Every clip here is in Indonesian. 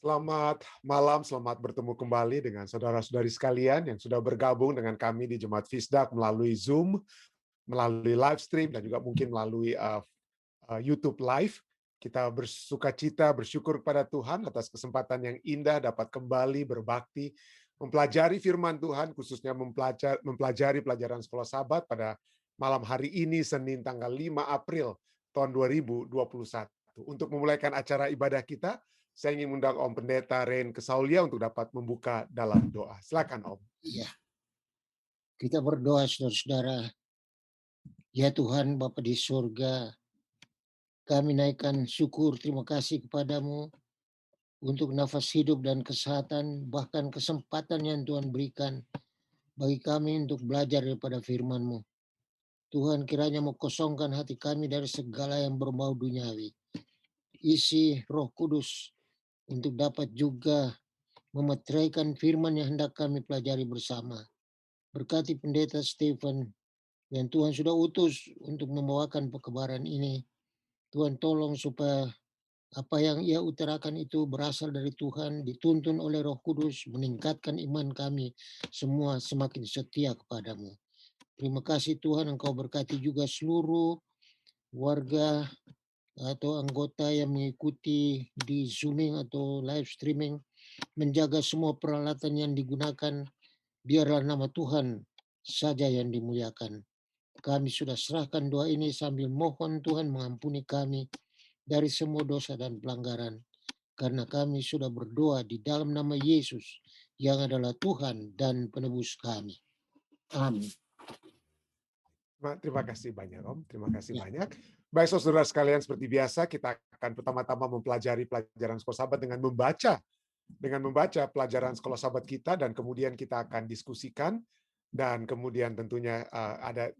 Selamat malam, selamat bertemu kembali dengan saudara-saudari sekalian yang sudah bergabung dengan kami di Jemaat Fisdak melalui Zoom, melalui live stream, dan juga mungkin melalui YouTube Live. Kita bersuka cita, bersyukur kepada Tuhan atas kesempatan yang indah dapat kembali berbakti, mempelajari firman Tuhan, khususnya mempelajari pelajaran sekolah sahabat pada malam hari ini, Senin tanggal 5 April tahun 2021. Untuk memulaikan acara ibadah kita, saya ingin mengundang Om Pendeta Ren Kesaulia untuk dapat membuka dalam doa. Silakan Om. Iya, kita berdoa saudara-saudara. Ya Tuhan Bapa di surga, kami naikkan syukur terima kasih kepadamu untuk nafas hidup dan kesehatan, bahkan kesempatan yang Tuhan berikan bagi kami untuk belajar daripada firman-Mu. Tuhan kiranya mau kosongkan hati kami dari segala yang berbau duniawi. Isi Roh Kudus untuk dapat juga memeteraikan firman yang hendak kami pelajari bersama. Berkati Pendeta Stephen yang Tuhan sudah utus untuk membawakan perkabaran ini. Tuhan tolong supaya apa yang ia utarakan itu berasal dari Tuhan, dituntun oleh Roh Kudus, meningkatkan iman kami semua semakin setia kepadamu. Terima kasih Tuhan, Engkau berkati juga seluruh warga atau anggota yang mengikuti di Zooming atau live streaming, menjaga semua peralatan yang digunakan, biarlah nama Tuhan saja yang dimuliakan. Kami sudah serahkan doa ini sambil mohon Tuhan mengampuni kami dari semua dosa dan pelanggaran. Karena kami sudah berdoa di dalam nama Yesus yang adalah Tuhan dan penebus kami. Amin. Terima kasih banyak Om, terima kasih Ya. banyak. Baik saudara sekalian, seperti biasa kita akan pertama-tama mempelajari pelajaran sekolah sahabat dengan membaca pelajaran sekolah sahabat kita, dan kemudian kita akan diskusikan, dan kemudian tentunya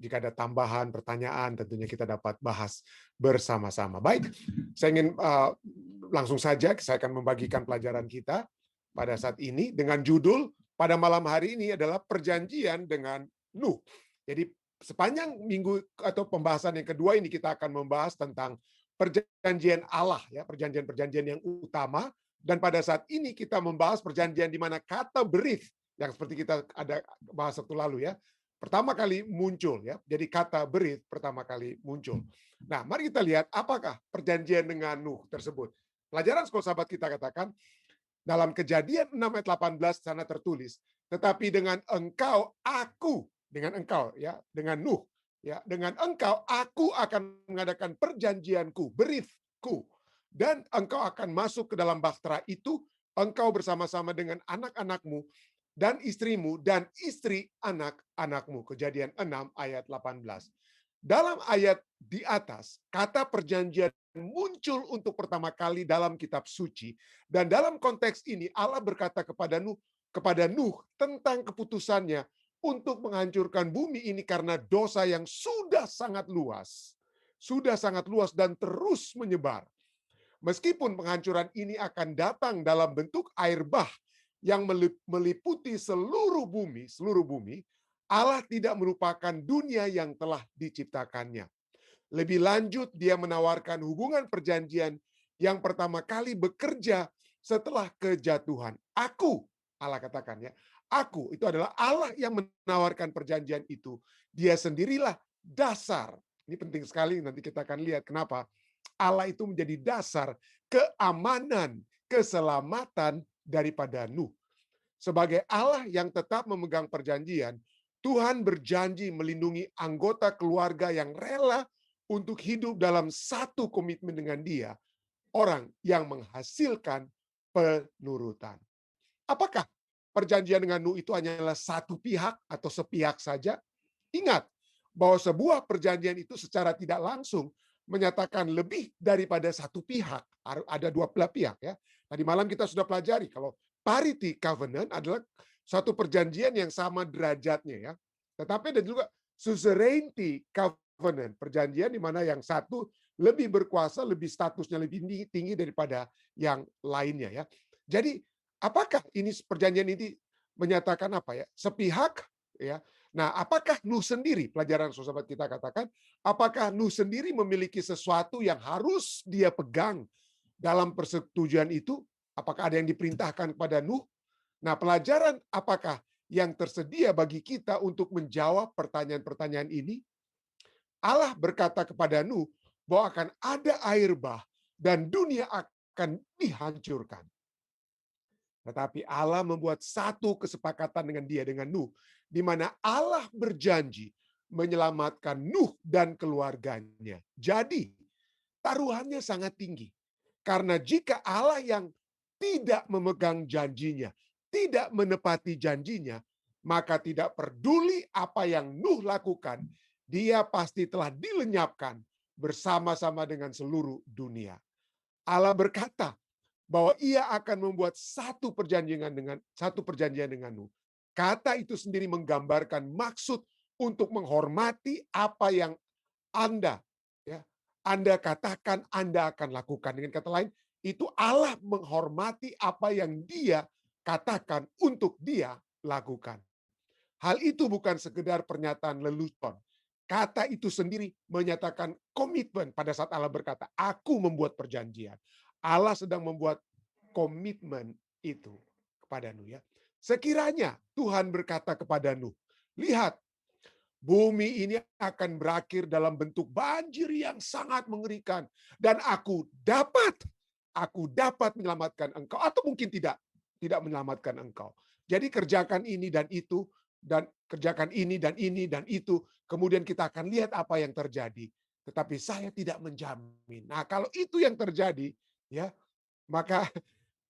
jika ada tambahan pertanyaan tentunya kita dapat bahas bersama-sama. Baik, saya ingin langsung saja saya akan membagikan pelajaran kita pada saat ini dengan judul pada malam hari ini adalah perjanjian dengan Nuh. Jadi sepanjang minggu atau pembahasan yang kedua ini kita akan membahas tentang perjanjian Allah, ya, perjanjian-perjanjian yang utama. Dan pada saat ini kita membahas perjanjian di mana kata berith, yang seperti kita ada bahas waktu lalu ya, pertama kali muncul ya. Jadi kata berith pertama kali muncul. Nah, mari kita lihat apakah perjanjian dengan Nuh tersebut. Pelajaran sekolah sahabat kita katakan dalam Kejadian 6 ayat 18 sana tertulis, tetapi dengan engkau aku, dengan engkau ya, dengan Nuh ya, dengan engkau aku akan mengadakan perjanjianku, berithku, dan engkau akan masuk ke dalam bahtera itu, engkau bersama-sama dengan anak-anakmu dan istrimu dan istri anak-anakmu. Kejadian 6 ayat 18. Dalam ayat di atas, kata perjanjian muncul untuk pertama kali dalam kitab suci, dan dalam konteks ini Allah berkata kepada Nuh tentang keputusannya untuk menghancurkan bumi ini karena dosa yang sudah sangat luas dan terus menyebar. Meskipun penghancuran ini akan datang dalam bentuk air bah yang meliputi seluruh bumi, Allah tidak merupakan dunia yang telah diciptakannya. Lebih lanjut, dia menawarkan hubungan perjanjian yang pertama kali bekerja setelah kejatuhan. Aku, Allah katakan ya, aku itu adalah Allah yang menawarkan perjanjian itu. Dia sendirilah dasar. Ini penting sekali, nanti kita akan lihat kenapa Allah itu menjadi dasar keamanan, keselamatan daripada Nuh. Sebagai Allah yang tetap memegang perjanjian, Tuhan berjanji melindungi anggota keluarga yang rela untuk hidup dalam satu komitmen dengan Dia, orang yang menghasilkan penurutan. Apakah perjanjian dengan Nuh itu hanyalah satu pihak atau sepihak saja? Ingat bahwa sebuah perjanjian itu secara tidak langsung menyatakan lebih daripada satu pihak. Ada dua belah pihak ya. Tadi malam kita sudah pelajari kalau parity covenant adalah satu perjanjian yang sama derajatnya ya. Tetapi ada juga suzerainty covenant, perjanjian di mana yang satu lebih berkuasa, lebih statusnya lebih tinggi daripada yang lainnya ya. Jadi apakah ini perjanjian ini menyatakan apa ya? Sepihak ya. Nah, apakah Nuh sendiri, pelajaran sahabat kita katakan, apakah Nuh sendiri memiliki sesuatu yang harus dia pegang dalam persetujuan itu? Apakah ada yang diperintahkan kepada Nuh? Nah, pelajaran apakah yang tersedia bagi kita untuk menjawab pertanyaan-pertanyaan ini? Allah berkata kepada Nuh bahwa akan ada air bah dan dunia akan dihancurkan. Tetapi Allah membuat satu kesepakatan dengan dia, dengan Nuh, di mana Allah berjanji menyelamatkan Nuh dan keluarganya. Jadi, taruhannya sangat tinggi. Karena jika Allah yang tidak memegang janjinya, tidak menepati janjinya, maka tidak peduli apa yang Nuh lakukan, dia pasti telah dilenyapkan bersama-sama dengan seluruh dunia. Allah berkata bahwa ia akan membuat satu perjanjian dengan Nuh. Kata itu sendiri menggambarkan maksud untuk menghormati apa yang Anda ya, Anda katakan Anda akan lakukan. Dengan kata lain, itu Allah menghormati apa yang Dia katakan untuk Dia lakukan. Hal itu bukan sekedar pernyataan lelucon. Kata itu sendiri menyatakan komitmen pada saat Allah berkata, aku membuat perjanjian. Allah sedang membuat komitmen itu kepada Nuh ya. Sekiranya Tuhan berkata kepada Nuh, lihat, bumi ini akan berakhir dalam bentuk banjir yang sangat mengerikan dan aku dapat menyelamatkan engkau atau mungkin tidak menyelamatkan engkau. Jadi kerjakan ini dan itu dan kerjakan ini dan itu, kemudian kita akan lihat apa yang terjadi. Tetapi saya tidak menjamin. Nah, kalau itu yang terjadi, ya, maka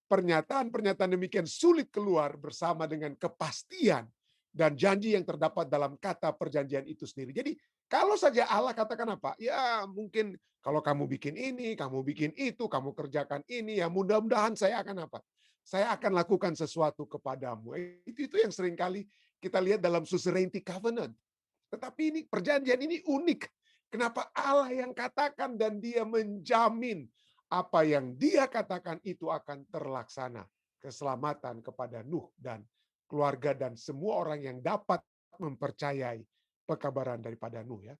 pernyataan-pernyataan demikian sulit keluar bersama dengan kepastian dan janji yang terdapat dalam kata perjanjian itu sendiri. Jadi kalau saja Allah katakan apa? Ya mungkin kalau kamu bikin ini, kamu bikin itu, kamu kerjakan ini, ya mudah-mudahan saya akan apa? Saya akan lakukan sesuatu kepadamu. Itu yang seringkali kita lihat dalam suzerainty covenant. Tetapi ini perjanjian ini unik. Kenapa Allah yang katakan dan dia menjamin apa yang dia katakan itu akan terlaksana. Keselamatan kepada Nuh dan keluarga dan semua orang yang dapat mempercayai pekabaran daripada Nuh ya.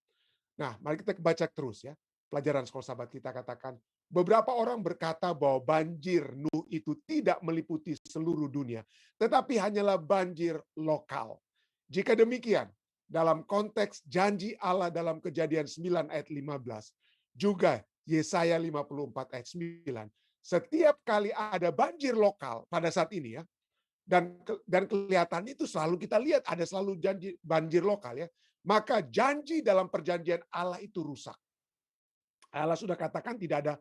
Nah, mari kita baca terus ya. Pelajaran sekolah sahabat kita katakan, beberapa orang berkata bahwa banjir Nuh itu tidak meliputi seluruh dunia, tetapi hanyalah banjir lokal. Jika demikian, dalam konteks janji Allah dalam Kejadian 9 ayat 15, juga Yesaya 54 ayat 9, setiap kali ada banjir lokal pada saat ini ya, dan kelihatan itu selalu kita lihat ada selalu janji banjir lokal ya, maka janji dalam perjanjian Allah itu rusak. Allah sudah katakan tidak ada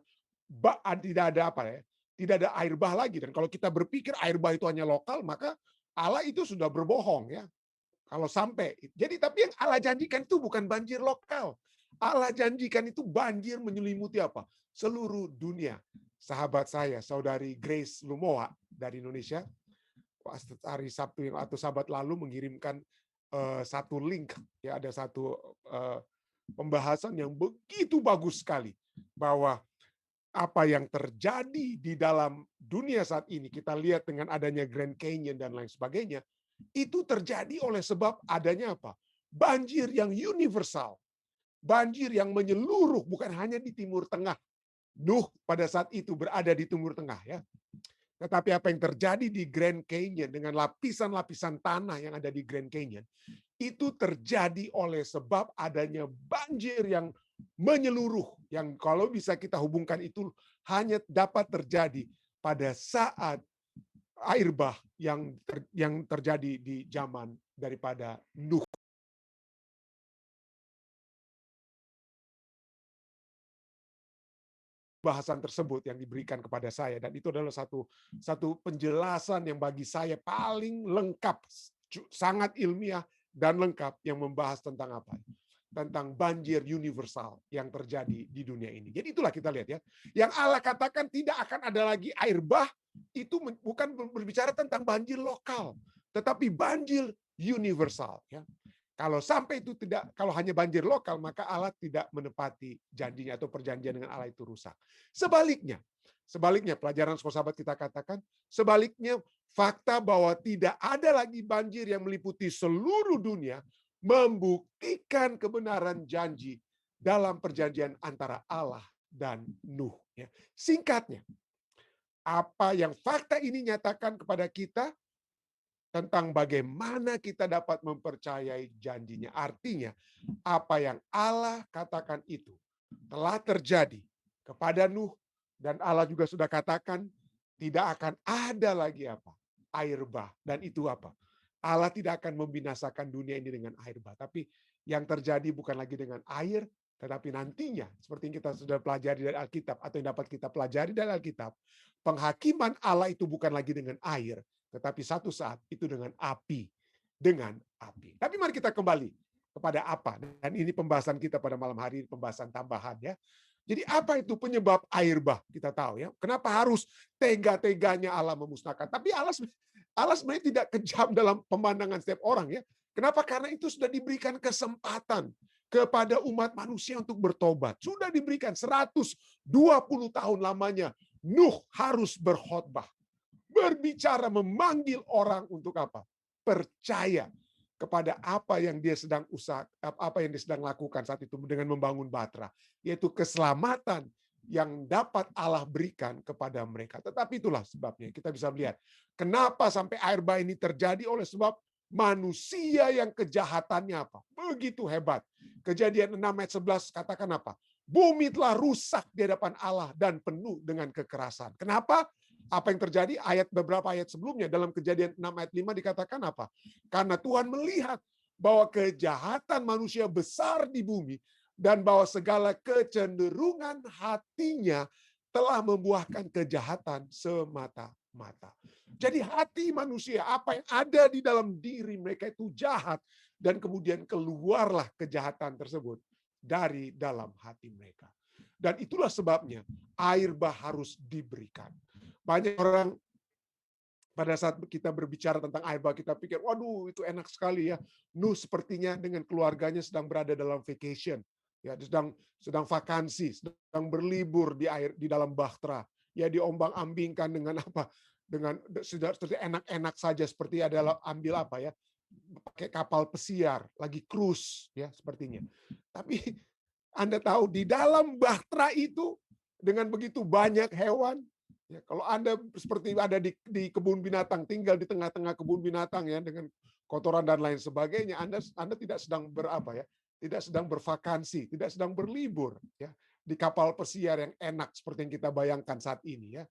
apa ya, tidak ada air bah lagi. Dan kalau kita berpikir air bah itu hanya lokal, maka Allah itu sudah berbohong ya. Kalau sampai, jadi tapi yang Allah janjikan itu bukan banjir lokal. Allah janjikan itu banjir menyelimuti apa? Seluruh dunia. Sahabat saya, saudari Grace Lumowa dari Indonesia, hari Sabtu yang atau Sabat lalu mengirimkan satu link, ya ada satu pembahasan yang begitu bagus sekali bahwa apa yang terjadi di dalam dunia saat ini, kita lihat dengan adanya Grand Canyon dan lain sebagainya, itu terjadi oleh sebab adanya apa? Banjir yang universal. Banjir yang menyeluruh, bukan hanya di Timur Tengah. Nuh pada saat itu berada di Timur Tengah ya. Tetapi apa yang terjadi di Grand Canyon dengan lapisan-lapisan tanah yang ada di Grand Canyon, itu terjadi oleh sebab adanya banjir yang menyeluruh, yang kalau bisa kita hubungkan itu hanya dapat terjadi pada saat air bah yang terjadi di zaman daripada Nuh. Bahasan tersebut yang diberikan kepada saya, dan itu adalah satu penjelasan yang bagi saya paling lengkap, sangat ilmiah dan lengkap, yang membahas tentang apa? Tentang banjir universal yang terjadi di dunia ini. Jadi itulah kita lihat ya. Yang Allah katakan tidak akan ada lagi air bah, itu bukan berbicara tentang banjir lokal, tetapi banjir universal ya. Kalau sampai itu tidak, kalau hanya banjir lokal, maka Allah tidak menepati janjinya atau perjanjian dengan Allah itu rusak. Sebaliknya pelajaran sekolah sahabat kita katakan, sebaliknya fakta bahwa tidak ada lagi banjir yang meliputi seluruh dunia membuktikan kebenaran janji dalam perjanjian antara Allah dan Nuh. Singkatnya, Apa yang fakta ini nyatakan kepada kita tentang bagaimana kita dapat mempercayai janjinya. Artinya, apa yang Allah katakan itu telah terjadi kepada Nuh, dan Allah juga sudah katakan tidak akan ada lagi apa? Air bah. Dan itu apa? Allah tidak akan membinasakan dunia ini dengan air bah. Tapi yang terjadi bukan lagi dengan air, tetapi nantinya, seperti yang kita sudah pelajari dari Alkitab, atau yang dapat kita pelajari dari Alkitab, penghakiman Allah itu bukan lagi dengan air, tetapi satu saat itu dengan api. Dengan api. Tapi mari kita kembali kepada apa. Dan ini pembahasan kita pada malam hari, pembahasan tambahan ya. Jadi apa itu penyebab air bah? Kita tahu ya. Kenapa harus tega-teganya Allah memusnahkan? Tapi Allah sebenarnya tidak kejam dalam pemandangan setiap orang ya. Kenapa? Karena itu sudah diberikan kesempatan kepada umat manusia untuk bertobat. Sudah diberikan 120 tahun lamanya. Nuh harus berkhotbah, berbicara, memanggil orang untuk apa? Percaya kepada apa yang dia sedang apa yang dia sedang lakukan saat itu dengan membangun Batra, yaitu keselamatan yang dapat Allah berikan kepada mereka. Tetapi itulah sebabnya kita bisa melihat kenapa sampai air bah ini terjadi, oleh sebab manusia yang kejahatannya apa? Begitu hebat. Kejadian 6 ayat 11 katakan apa? Bumi telah rusak di hadapan Allah dan penuh dengan kekerasan. Kenapa? Apa yang terjadi? Beberapa ayat sebelumnya dalam Kejadian 6 ayat 5 dikatakan apa? Karena Tuhan melihat bahwa kejahatan manusia besar di bumi dan bahwa segala kecenderungan hatinya telah membuahkan kejahatan semata-mata. Jadi hati manusia, apa yang ada di dalam diri mereka itu jahat, dan kemudian keluarlah kejahatan tersebut dari dalam hati mereka. Dan itulah sebabnya air bah harus diberikan. Banyak orang pada saat kita berbicara tentang air bah, kita pikir, waduh itu enak sekali ya. Nuh sepertinya dengan keluarganya sedang berada dalam vacation, ya sedang vakansi, sedang berlibur di dalam bahtera, ya diombang-ambingkan dengan apa? Dengan sudah enak-enak saja, seperti adalah ambil apa ya? Pakai kapal pesiar, lagi cruise ya sepertinya. Tapi Anda tahu di dalam bahtera itu dengan begitu banyak hewan. Ya, kalau Anda seperti ada di kebun binatang, tinggal di tengah-tengah kebun binatang ya dengan kotoran dan lain sebagainya, Anda tidak sedang berapa ya? Tidak sedang bervakansi, tidak sedang berlibur ya di kapal pesiar yang enak seperti yang kita bayangkan saat ini ya.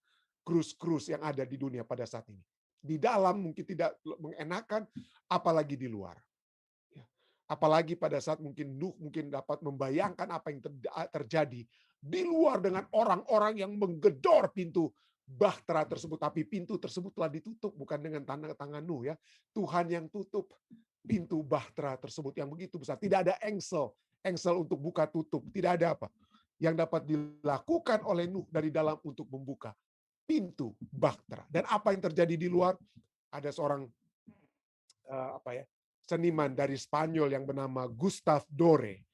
Cruise yang ada di dunia pada saat ini. Di dalam mungkin tidak mengenakan, apalagi di luar. Ya. Apalagi pada saat mungkin Nuh mungkin dapat membayangkan apa yang terjadi di luar dengan orang-orang yang menggedor pintu bahtera tersebut. Tapi pintu tersebut telah ditutup, bukan dengan tangan Nuh ya. Tuhan yang tutup pintu bahtera tersebut yang begitu besar. Tidak ada engsel untuk buka tutup. Tidak ada apa yang dapat dilakukan oleh Nuh dari dalam untuk membuka pintu bahtera. Dan apa yang terjadi di luar? Ada seorang seniman dari Spanyol yang bernama Gustave Doré.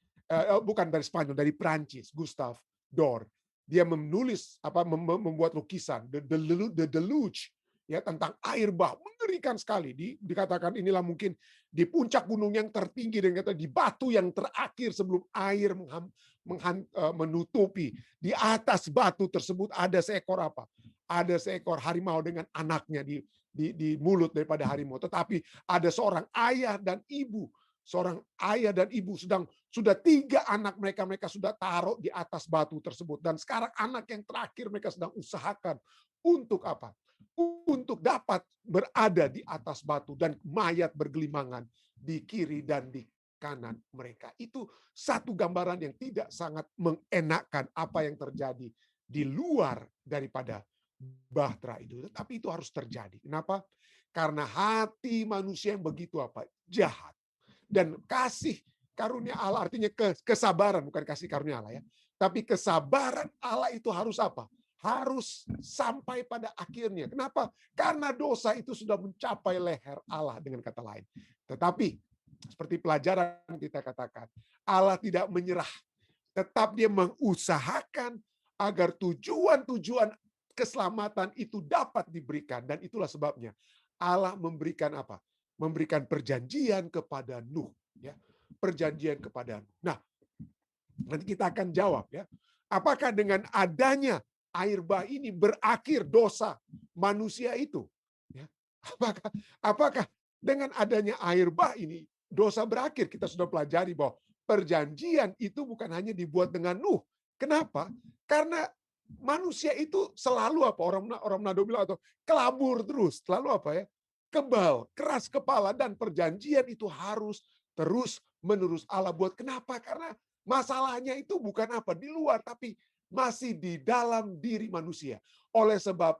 Bukan dari Spanyol, dari Prancis, Gustave Doré. Dia membuat lukisan The Deluge ya, tentang air bah, mengerikan sekali. Dikatakan inilah mungkin di puncak gunung yang tertinggi, dan kata di batu yang terakhir sebelum air menutupi. Di atas batu tersebut ada seekor apa? Ada seekor harimau dengan anaknya di mulut daripada harimau. Tetapi ada seorang ayah dan ibu. Seorang ayah dan ibu sudah 3 anak mereka sudah taruh di atas batu tersebut. Dan sekarang anak yang terakhir mereka sedang usahakan untuk apa? Untuk dapat berada di atas batu dan mayat bergelimangan di kiri dan di kanan mereka. Itu satu gambaran yang tidak sangat mengenakkan apa yang terjadi di luar daripada bahtera itu. Tetapi itu harus terjadi. Kenapa? Karena hati manusia yang begitu apa? Jahat. Dan kasih karunia Allah, artinya kesabaran, bukan kasih karunia Allah ya. Tapi kesabaran Allah itu harus apa? Harus sampai pada akhirnya. Kenapa? Karena dosa itu sudah mencapai leher Allah, dengan kata lain. Tetapi seperti pelajaran kita katakan, Allah tidak menyerah. Tetap dia mengusahakan agar tujuan-tujuan keselamatan itu dapat diberikan. Dan itulah sebabnya Allah memberikan apa? Memberikan perjanjian kepada Nuh. Ya, perjanjian kepada Nuh. Nah, nanti kita akan jawab ya. Apakah dengan adanya air bah ini berakhir dosa manusia itu? Ya. Apakah dengan adanya air bah ini dosa berakhir? Kita sudah pelajari bahwa perjanjian itu bukan hanya dibuat dengan Nuh. Kenapa? Karena manusia itu selalu apa? Orang Manado bilang atau kelabur terus, selalu apa ya? Kebal, keras kepala, dan perjanjian itu harus terus menerus Allah buat. Kenapa? Karena masalahnya itu bukan apa di luar, tapi masih di dalam diri manusia. Oleh sebab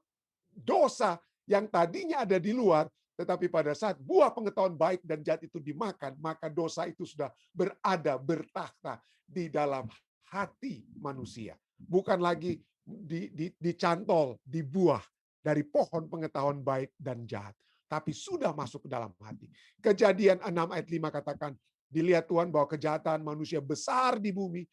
dosa yang tadinya ada di luar, tetapi pada saat buah pengetahuan baik dan jahat itu dimakan, maka dosa itu sudah bertakhta di dalam hati manusia. Bukan lagi dicantol di buah dari pohon pengetahuan baik dan jahat, tapi sudah masuk ke dalam hati. Kejadian 6 ayat 5 katakan, dilihat Tuhan bahwa kejahatan manusia besar di bumi,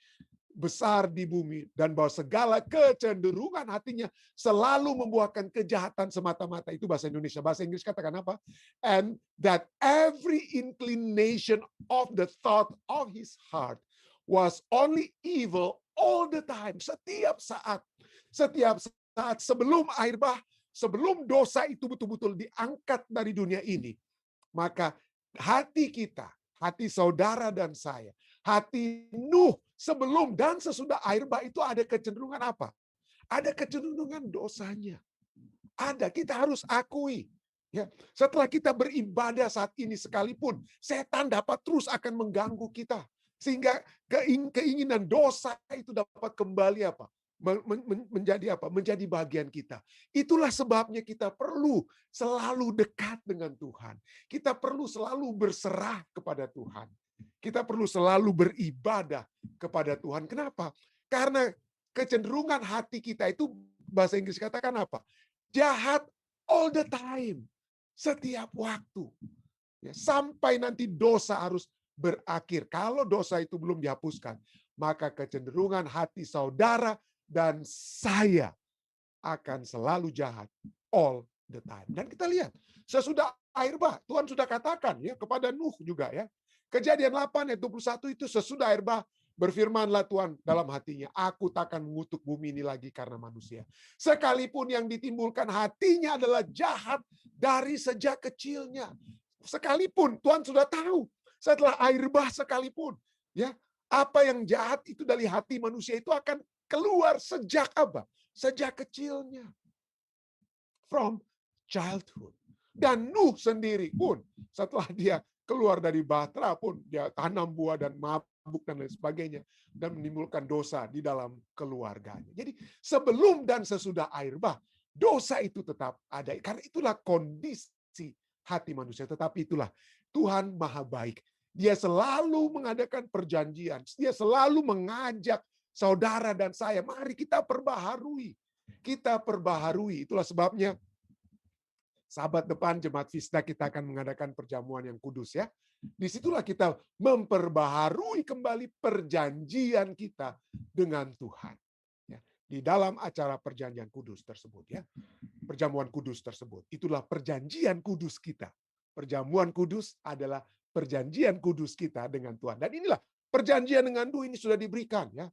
dan bahwa segala kecenderungan hatinya selalu membuahkan kejahatan semata-mata. Itu bahasa Indonesia. Bahasa Inggris katakan apa? And that every inclination of the thought of his heart was only evil all the time. Setiap saat sebelum air bah, sebelum dosa itu betul-betul diangkat dari dunia ini, maka hati kita, hati saudara dan saya, hati Nuh sebelum dan sesudah air bah itu ada kecenderungan apa? Ada kecenderungan dosanya. Ada, kita harus akui. Ya, setelah kita beribadah saat ini sekalipun, setan dapat terus akan mengganggu kita. Sehingga keinginan dosa itu dapat kembali apa? Menjadi apa? Menjadi bagian kita. Itulah sebabnya kita perlu selalu dekat dengan Tuhan. Kita perlu selalu berserah kepada Tuhan. Kita perlu selalu beribadah kepada Tuhan. Kenapa? Karena kecenderungan hati kita itu, bahasa Inggris katakan apa? Jahat all the time. Setiap waktu. Ya, sampai nanti dosa harus berakhir. Kalau dosa itu belum dihapuskan, maka kecenderungan hati saudara dan saya akan selalu jahat all the time. Dan kita lihat, sesudah air bah, Tuhan sudah katakan ya kepada Nuh juga ya. Kejadian 8 ayat 21 itu sesudah air bah, berfirmanlah Tuhan dalam hatinya, aku takkan mengutuk bumi ini lagi karena manusia. Sekalipun yang ditimbulkan hatinya adalah jahat dari sejak kecilnya. Sekalipun Tuhan sudah tahu, setelah air bah sekalipun, ya apa yang jahat itu dari hati manusia itu akan keluar sejak apa? Sejak kecilnya. From childhood. Dan Nuh sendiri pun setelah dia keluar dari bahtera pun dia tanam buah dan mabuk dan lain sebagainya dan menimbulkan dosa di dalam keluarganya. Jadi sebelum dan sesudah air bah, dosa itu tetap ada. Karena itulah kondisi hati manusia. Tetapi itulah Tuhan Maha Baik. Dia selalu mengadakan perjanjian. Dia selalu mengajak saudara dan saya, mari kita perbaharui. Kita perbaharui. Itulah sebabnya Sabat depan Jemaat Fisda kita akan mengadakan perjamuan yang kudus ya. Disitulah kita memperbaharui kembali perjanjian kita dengan Tuhan. Ya, di dalam acara perjanjian kudus tersebut ya. Perjamuan kudus tersebut. Itulah perjanjian kudus kita. Perjamuan kudus adalah perjanjian kudus kita dengan Tuhan. Dan inilah perjanjian dengan Tuhan ini sudah diberikan ya.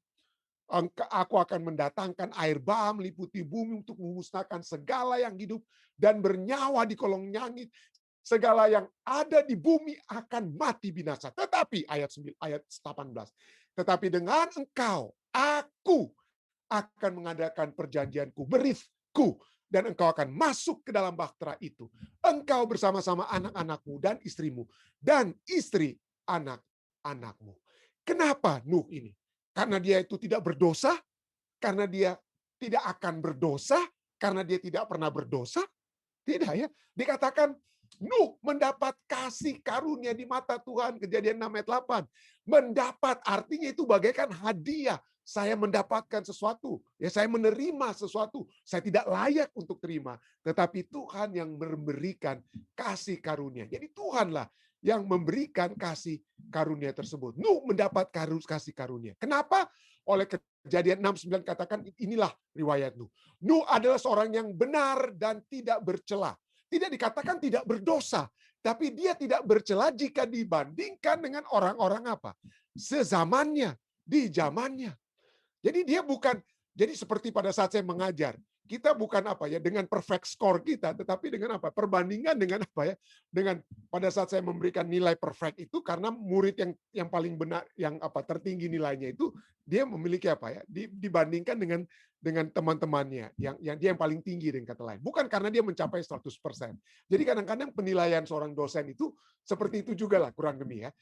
Aku akan mendatangkan air bah meliputi bumi untuk memusnahkan segala yang hidup dan bernyawa di kolong langit. Segala yang ada di bumi akan mati binasa. Tetapi ayat 18. Tetapi dengan engkau, aku akan mengadakan perjanjianku, berifku, dan engkau akan masuk ke dalam bahtera itu. Engkau bersama-sama anak-anakmu dan istrimu, dan istri anak-anakmu. Kenapa Nuh ini? Karena dia itu tidak berdosa, karena dia tidak akan berdosa, karena dia tidak pernah berdosa. Tidak ya. Dikatakan Nuh mendapat kasih karunia di mata Tuhan. Kejadian 6 ayat 8. Mendapat artinya itu bagaikan hadiah. Saya mendapatkan sesuatu. Ya, saya menerima sesuatu. Saya tidak layak untuk terima. Tetapi Tuhan yang memberikan kasih karunia. Jadi Tuhanlah yang memberikan kasih karunia tersebut. Nuh mendapat kasih karunia. Kenapa? Oleh Kejadian 6:9 katakan inilah riwayat Nuh. Nuh adalah seorang yang benar dan tidak bercela. Tidak dikatakan tidak berdosa, tapi dia tidak bercela jika dibandingkan dengan orang-orang apa? Sezamannya, di zamannya. Jadi dia bukan Jadi seperti pada saat saya mengajar, kita bukan apa ya dengan perfect score kita, tetapi dengan apa? Perbandingan dengan apa ya? Dengan pada saat saya memberikan nilai perfect itu karena murid yang paling benar, yang apa tertinggi nilainya itu dia memiliki apa ya? Dibandingkan dengan teman-temannya yang dia yang paling tinggi dengan kata lain. Bukan karena dia mencapai 100%. Jadi kadang-kadang penilaian seorang dosen itu seperti itu juga lah kurang lebih ya.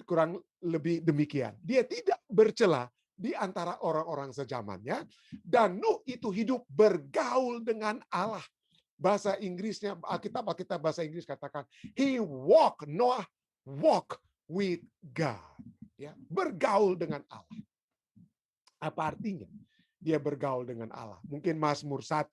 Kurang lebih demikian. Dia tidak bercela di antara orang-orang sezamannya, dan Nuh itu hidup bergaul dengan Allah. Bahasa Inggrisnya, Alkitab bahasa Inggris katakan, Noah walk with God. Ya, bergaul dengan Allah. Apa artinya? Dia bergaul dengan Allah. Mungkin Mazmur 1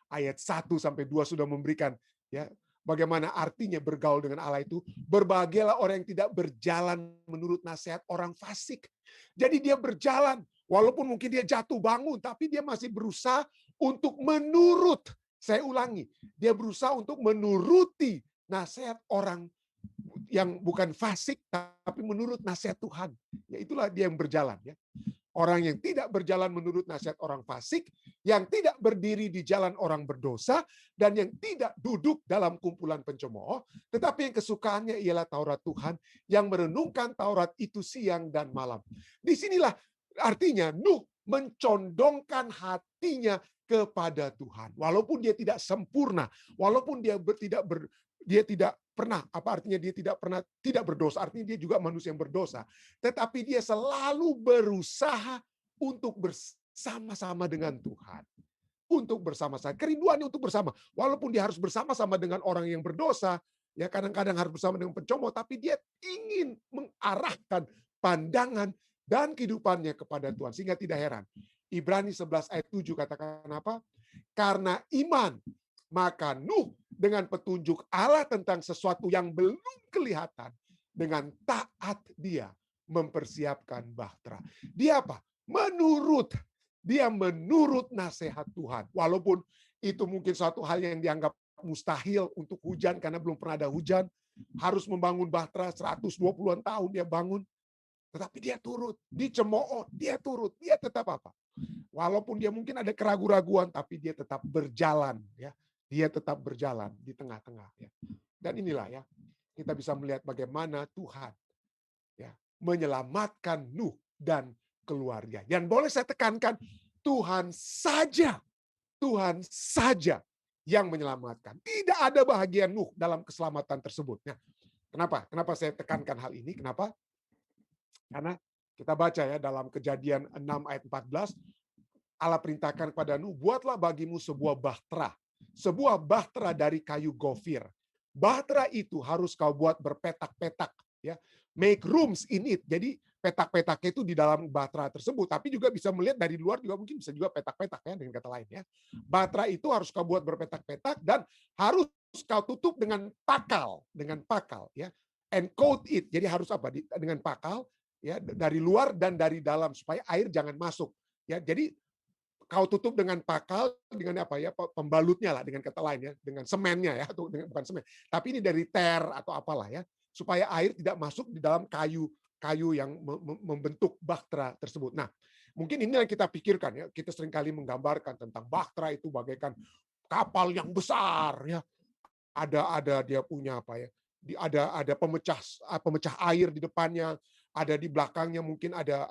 ayat 1 sampai 2 sudah memberikan ya bagaimana artinya bergaul dengan Allah itu. Berbahagialah orang yang tidak berjalan menurut nasihat orang fasik. Jadi dia berjalan, walaupun mungkin dia jatuh bangun, tapi dia masih berusaha untuk menurut. Saya ulangi, dia berusaha untuk menuruti nasihat orang yang bukan fasik, tapi menurut nasihat Tuhan. Ya itulah dia yang berjalan. Ya. Orang yang tidak berjalan menurut nasihat orang fasik, yang tidak berdiri di jalan orang berdosa, dan yang tidak duduk dalam kumpulan pencemooh, tetapi yang kesukaannya ialah Taurat Tuhan, yang merenungkan Taurat itu siang dan malam. Disinilah artinya Nuh mencondongkan hatinya kepada Tuhan. Walaupun dia tidak sempurna, walaupun dia tidak pernah, apa artinya dia tidak pernah tidak berdosa, artinya dia juga manusia yang berdosa. Tetapi dia selalu berusaha untuk bersama-sama dengan Tuhan. Untuk bersama-sama. Kerinduannya untuk bersama. Walaupun dia harus bersama-sama dengan orang yang berdosa, ya kadang-kadang harus bersama dengan pencomot, tapi dia ingin mengarahkan pandangan dan kehidupannya kepada Tuhan. Sehingga tidak heran. Ibrani 11 ayat 7 katakan apa? Karena iman, maka Nuh dengan petunjuk Allah tentang sesuatu yang belum kelihatan, dengan taat dia mempersiapkan bahtera. Dia apa? Dia menurut nasihat Tuhan. Walaupun itu mungkin suatu hal yang dianggap mustahil untuk hujan karena belum pernah ada hujan. Harus membangun bahtera 120-an tahun dia bangun. Tetapi dia turut. Dicemooh, dia turut. Dia tetap apa? Walaupun dia mungkin ada keraguan-raguan, tapi dia tetap berjalan. Ya. Dia tetap berjalan di tengah-tengah. Ya. Dan inilah ya, kita bisa melihat bagaimana Tuhan ya menyelamatkan Nuh dan keluarga. Dan boleh saya tekankan, Tuhan saja yang menyelamatkan. Tidak ada bahagian Nuh dalam keselamatan tersebut. Nah, kenapa? Kenapa saya tekankan hal ini? Kenapa? Karena kita baca ya dalam Kejadian 6 ayat 14, Allah perintahkan kepada Nuh, buatlah bagimu sebuah bahtera. Sebuah bahtera dari kayu gofir. Bahtera itu harus kau buat berpetak-petak. Ya, make rooms in it. Jadi petak-petaknya itu di dalam bahtera tersebut. Tapi juga bisa melihat dari luar juga mungkin bisa juga petak-petak ya dengan kata lain ya. Bahtera itu harus kau buat berpetak-petak dan harus kau tutup dengan pakal ya. And coat it. Jadi harus apa? Dengan pakal ya dari luar dan dari dalam supaya air jangan masuk. Ya, jadi kau tutup dengan pakal, dengan apa ya, pembalutnya lah dengan kata lain ya, dengan semennya ya, atau dengan bukan semen, tapi ini dari ter atau apalah ya, supaya air tidak masuk di dalam kayu yang membentuk bahtera tersebut. Nah, mungkin ini yang kita pikirkan ya, kita seringkali menggambarkan tentang bahtera itu bagaikan kapal yang besar ya, ada dia punya apa ya, ada pemecah air di depannya, ada di belakangnya mungkin ada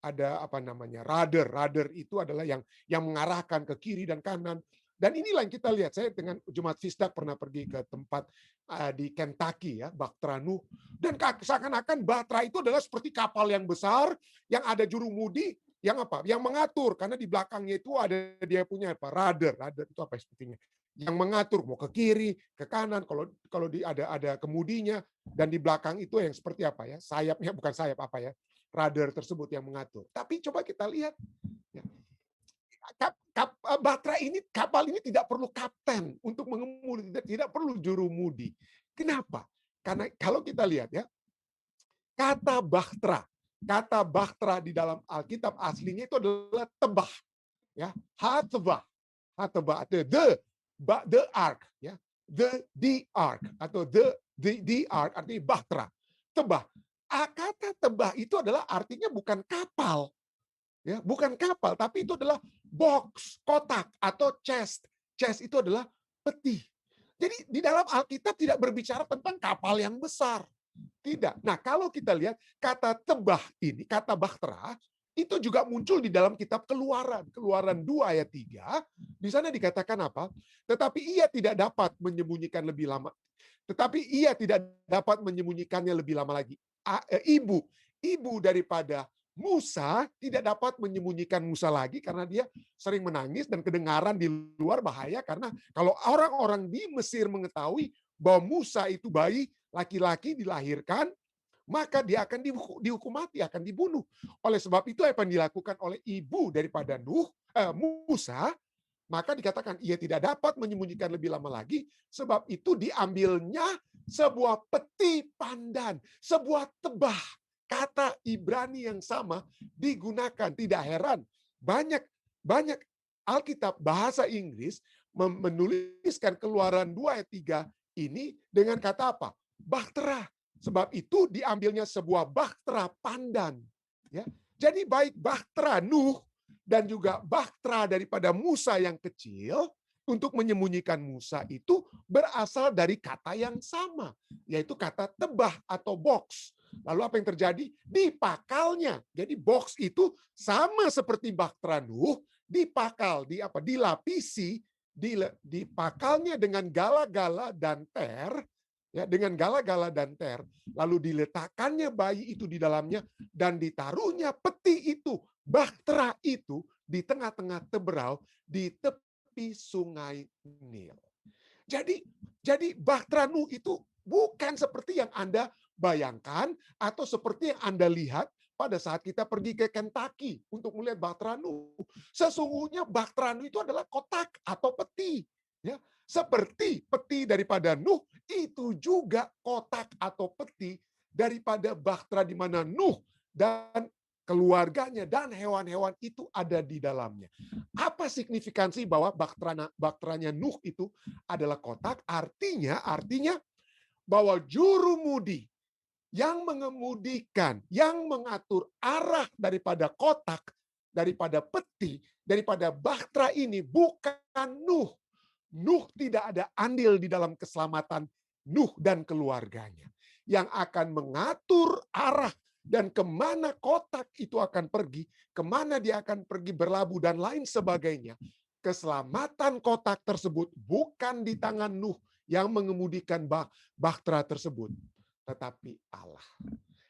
apa namanya rudder itu adalah yang mengarahkan ke kiri dan kanan. Dan inilah yang kita lihat. Saya dengan Jemaat Fisdak pernah pergi ke tempat di Kentucky ya, Bahtera Nuh, dan seakan-akan bahtera itu adalah seperti kapal yang besar yang ada jurumudi yang apa? Yang mengatur, karena di belakangnya itu ada dia punya apa? Rudder itu apa sepertinya? Yang mengatur mau ke kiri, ke kanan, kalau ada kemudinya, dan di belakang itu yang seperti apa ya? Sayapnya bukan sayap apa ya? Rudder tersebut yang mengatur. Tapi coba kita lihat, ya, kapal ini tidak perlu kapten untuk mengemudi, tidak perlu jurumudi. Kenapa? Karena kalau kita lihat ya, kata bahtera di dalam Alkitab aslinya itu adalah tebah, ya, hatebah atau the ark, ya, the ark atau the ark artinya bahtera, tebah. Kata tebah itu adalah artinya bukan kapal. Ya, bukan kapal, tapi itu adalah box, kotak atau chest. Chest itu adalah peti. Jadi di dalam Alkitab tidak berbicara tentang kapal yang besar. Tidak. Nah, kalau kita lihat kata tebah ini, kata bahtera, itu juga muncul di dalam kitab Keluaran. Keluaran 2 ayat 3. Di sana dikatakan apa? Tetapi ia tidak dapat menyembunyikan lebih lama. Tetapi ia tidak dapat menyembunyikannya lebih lama lagi. Ibu daripada Musa tidak dapat menyembunyikan Musa lagi karena dia sering menangis dan kedengaran di luar bahaya, karena kalau orang-orang di Mesir mengetahui bahwa Musa itu bayi laki-laki dilahirkan, maka dia akan dihukum mati, akan dibunuh. Oleh sebab itu apa yang dilakukan oleh ibu daripada Musa, maka dikatakan ia tidak dapat menyembunyikan lebih lama lagi, sebab itu diambilnya sebuah peti pandan, sebuah tebah. Kata Ibrani yang sama digunakan. Tidak heran banyak Alkitab bahasa Inggris menuliskan Keluaran 2 ayat 3 ini dengan kata apa? Bahtera. Sebab itu diambilnya sebuah bahtera pandan. Ya. Jadi baik bahtera Nuh dan juga bahtera daripada Musa yang kecil untuk menyembunyikan Musa itu berasal dari kata yang sama, yaitu kata tebah atau box. Lalu apa yang terjadi? Dipakalnya. Jadi box itu sama seperti bahtera Nuh, dipakal, dilapisi, dipakalnya dengan gala-gala dan ter, ya, dengan gala-gala dan ter, lalu diletakkannya bayi itu di dalamnya dan ditaruhnya peti itu, bahtera itu di tengah-tengah teberau di tepi sungai Nil. Jadi bahtera Nuh itu bukan seperti yang Anda bayangkan atau seperti yang Anda lihat pada saat kita pergi ke Kentucky untuk melihat bahtera Nuh. Sesungguhnya bahtera Nuh itu adalah kotak atau peti. Ya, seperti peti daripada Nuh, itu juga kotak atau peti daripada bahtera di mana Nuh dan keluarganya dan hewan-hewan itu ada di dalamnya. Apa signifikansi bahwa bakteranya Nuh itu adalah kotak? Artinya bahwa juru mudi yang mengemudikan, yang mengatur arah daripada kotak, daripada peti, daripada bahtera ini bukan Nuh. Nuh tidak ada andil di dalam keselamatan Nuh dan keluarganya. Yang akan mengatur arah dan kemana kotak itu akan pergi, kemana dia akan pergi berlabuh dan lain sebagainya. Keselamatan kotak tersebut bukan di tangan Nuh yang mengemudikan bahtera tersebut, tetapi Allah.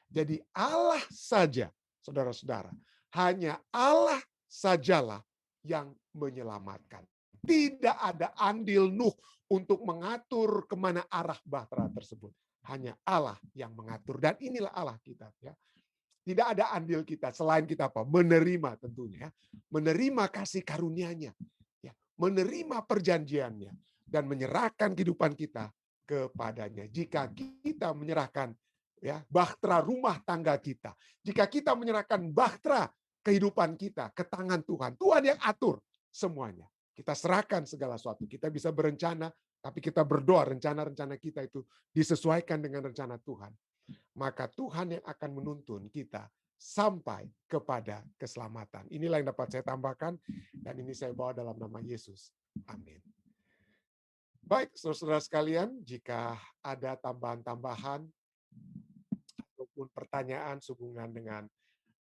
Jadi Allah saja, saudara-saudara, hanya Allah sajalah yang menyelamatkan. Tidak ada andil Nuh untuk mengatur kemana arah bahtera tersebut. Hanya Allah yang mengatur. Dan inilah Allah kita. Ya. Tidak ada andil kita selain kita apa? Menerima tentunya. Menerima kasih karunia-Nya. Ya. Menerima perjanjiannya. Dan menyerahkan kehidupan kita kepadanya. Jika kita menyerahkan ya bahtera rumah tangga kita. Jika kita menyerahkan bahtera kehidupan kita ke tangan Tuhan. Tuhan yang atur semuanya. Kita serahkan segala sesuatu. Kita bisa berencana, tapi kita berdoa rencana-rencana kita itu disesuaikan dengan rencana Tuhan. Maka Tuhan yang akan menuntun kita sampai kepada keselamatan. Inilah yang dapat saya tambahkan, dan ini saya bawa dalam nama Yesus. Amin. Baik, saudara-saudara sekalian, jika ada tambahan-tambahan ataupun pertanyaan sehubungan dengan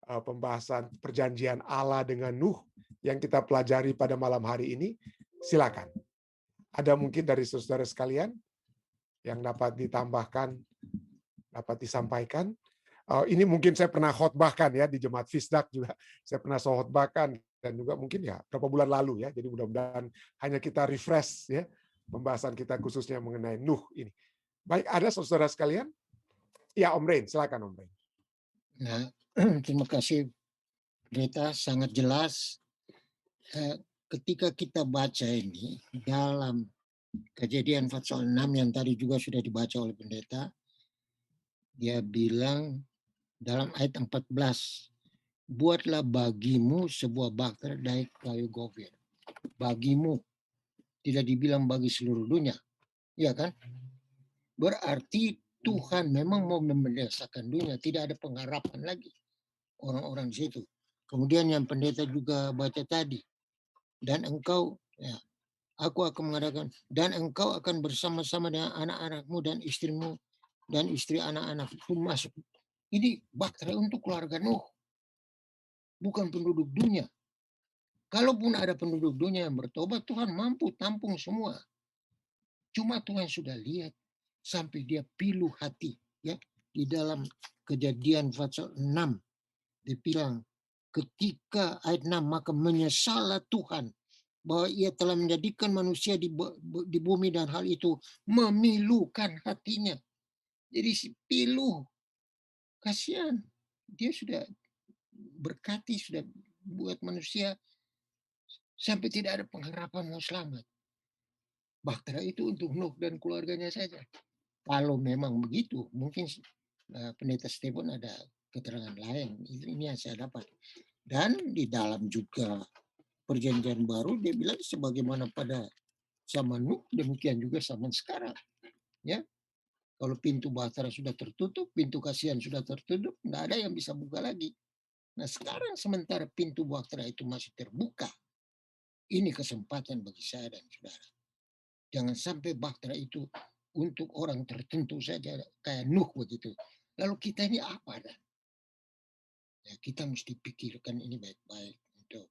pembahasan perjanjian Allah dengan Nuh yang kita pelajari pada malam hari ini, silakan. Ada mungkin dari saudara sekalian yang dapat ditambahkan, dapat disampaikan. Ini mungkin saya pernah khotbahkan ya di Jemaat Fisdak juga. Saya pernah khotbahkan dan juga mungkin ya berapa bulan lalu ya. Jadi mudah-mudahan hanya kita refresh ya pembahasan kita khususnya mengenai Nuh ini. Baik, ada saudara sekalian? Ya, Om Rain, silakan Om Rain. Nah, terima kasih Pendeta, sangat jelas. Ketika kita baca ini dalam Kejadian pasal 6 yang tadi juga sudah dibaca oleh Pendeta, dia bilang dalam ayat 14, buatlah bagimu sebuah bahtera dari kayu gofir. Bagimu, tidak dibilang bagi seluruh dunia. Ya kan? Berarti Tuhan memang mau membiasakan dunia, tidak ada pengharapan lagi orang-orang di situ. Kemudian yang pendeta juga baca tadi, dan engkau, ya, aku akan mengadakan, dan engkau akan bersama-sama dengan anak-anakmu dan istrimu dan istri anak-anak itu masuk. Ini bahtera untuk keluarga Nuh, bukan penduduk dunia. Kalaupun ada penduduk dunia yang bertobat, Tuhan mampu tampung semua. Cuma Tuhan sudah lihat sampai dia pilu hati, ya. Di dalam Kejadian pasal 6 dibilang, ketika ayat 6, maka menyesallah Tuhan bahwa ia telah menjadikan manusia di bumi dan hal itu memilukan hatinya. Jadi si pilu, kasihan, dia sudah berkati, sudah buat manusia sampai tidak ada pengharapan mau selamat. Bahtera itu untuk Nuh dan keluarganya saja. Kalau memang begitu, mungkin pendeta Stephen ada keterangan lain. Ini yang saya dapat. Dan di dalam juga perjanjian baru dia bilang sebagaimana pada zaman Nuh, demikian juga zaman sekarang. Ya, kalau pintu bahtera sudah tertutup, pintu kasihan sudah tertutup, nggak ada yang bisa buka lagi. Nah sekarang sementara pintu bahtera itu masih terbuka, ini kesempatan bagi saya dan saudara. Jangan sampai bahtera itu untuk orang tertentu saja kayak Nuh begitu. Lalu kita ini apa dan? Ya, kita mesti pikirkan ini baik-baik untuk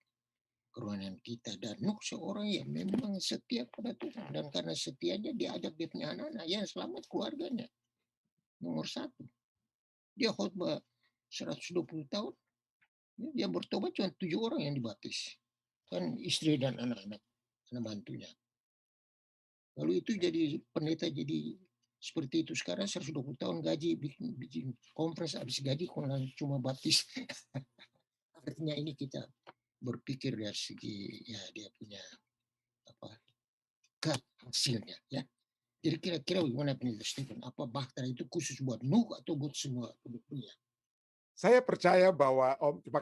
kerohanian kita. Dan Nuh seorang yang memang setia pada Tuhan, dan karena setianya dia ajak dia punya anak-anak yang selamat keluarganya. Nomor satu, dia khotbah 120 tahun, dia bertobat cuma 7 orang yang dibaptis. Kan istri dan anak-anak, anak mantunya. Lalu itu jadi pendeta, jadi seperti itu. Sekarang 120 tahun gaji, bikin konferensi, habis gaji cuma baptis. Artinya ini kita berpikir dari segi, ya, dia punya apa hasilnya, ya. Jadi kira-kira bagaimana pendeta Stephen? Apa bahtera itu khusus buat Nuh atau buat semua penduduk dunia? Saya percaya bahwa Om, terima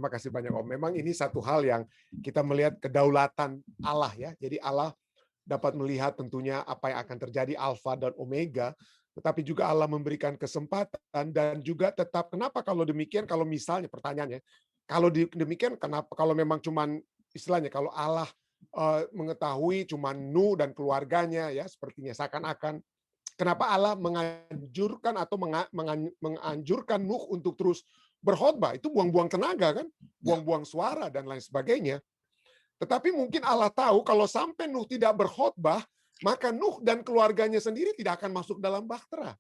kasih banyak Om. Memang ini satu hal yang kita melihat kedaulatan Allah, ya. Jadi Allah dapat melihat tentunya apa yang akan terjadi, Alfa dan Omega, tetapi juga Allah memberikan kesempatan. Dan juga tetap, kenapa kalau demikian, kalau misalnya pertanyaannya, kalau demikian kenapa, kalau memang cuman istilahnya, kalau Allah mengetahui cuman Nuh dan keluarganya, ya sepertinya seakan-akan, kenapa Allah menganjurkan atau menganjurkan Nuh untuk terus berkhotbah? Itu buang-buang tenaga kan, buang-buang suara dan lain sebagainya. Tetapi mungkin Allah tahu kalau sampai Nuh tidak berkhotbah, maka Nuh dan keluarganya sendiri tidak akan masuk dalam bahtera.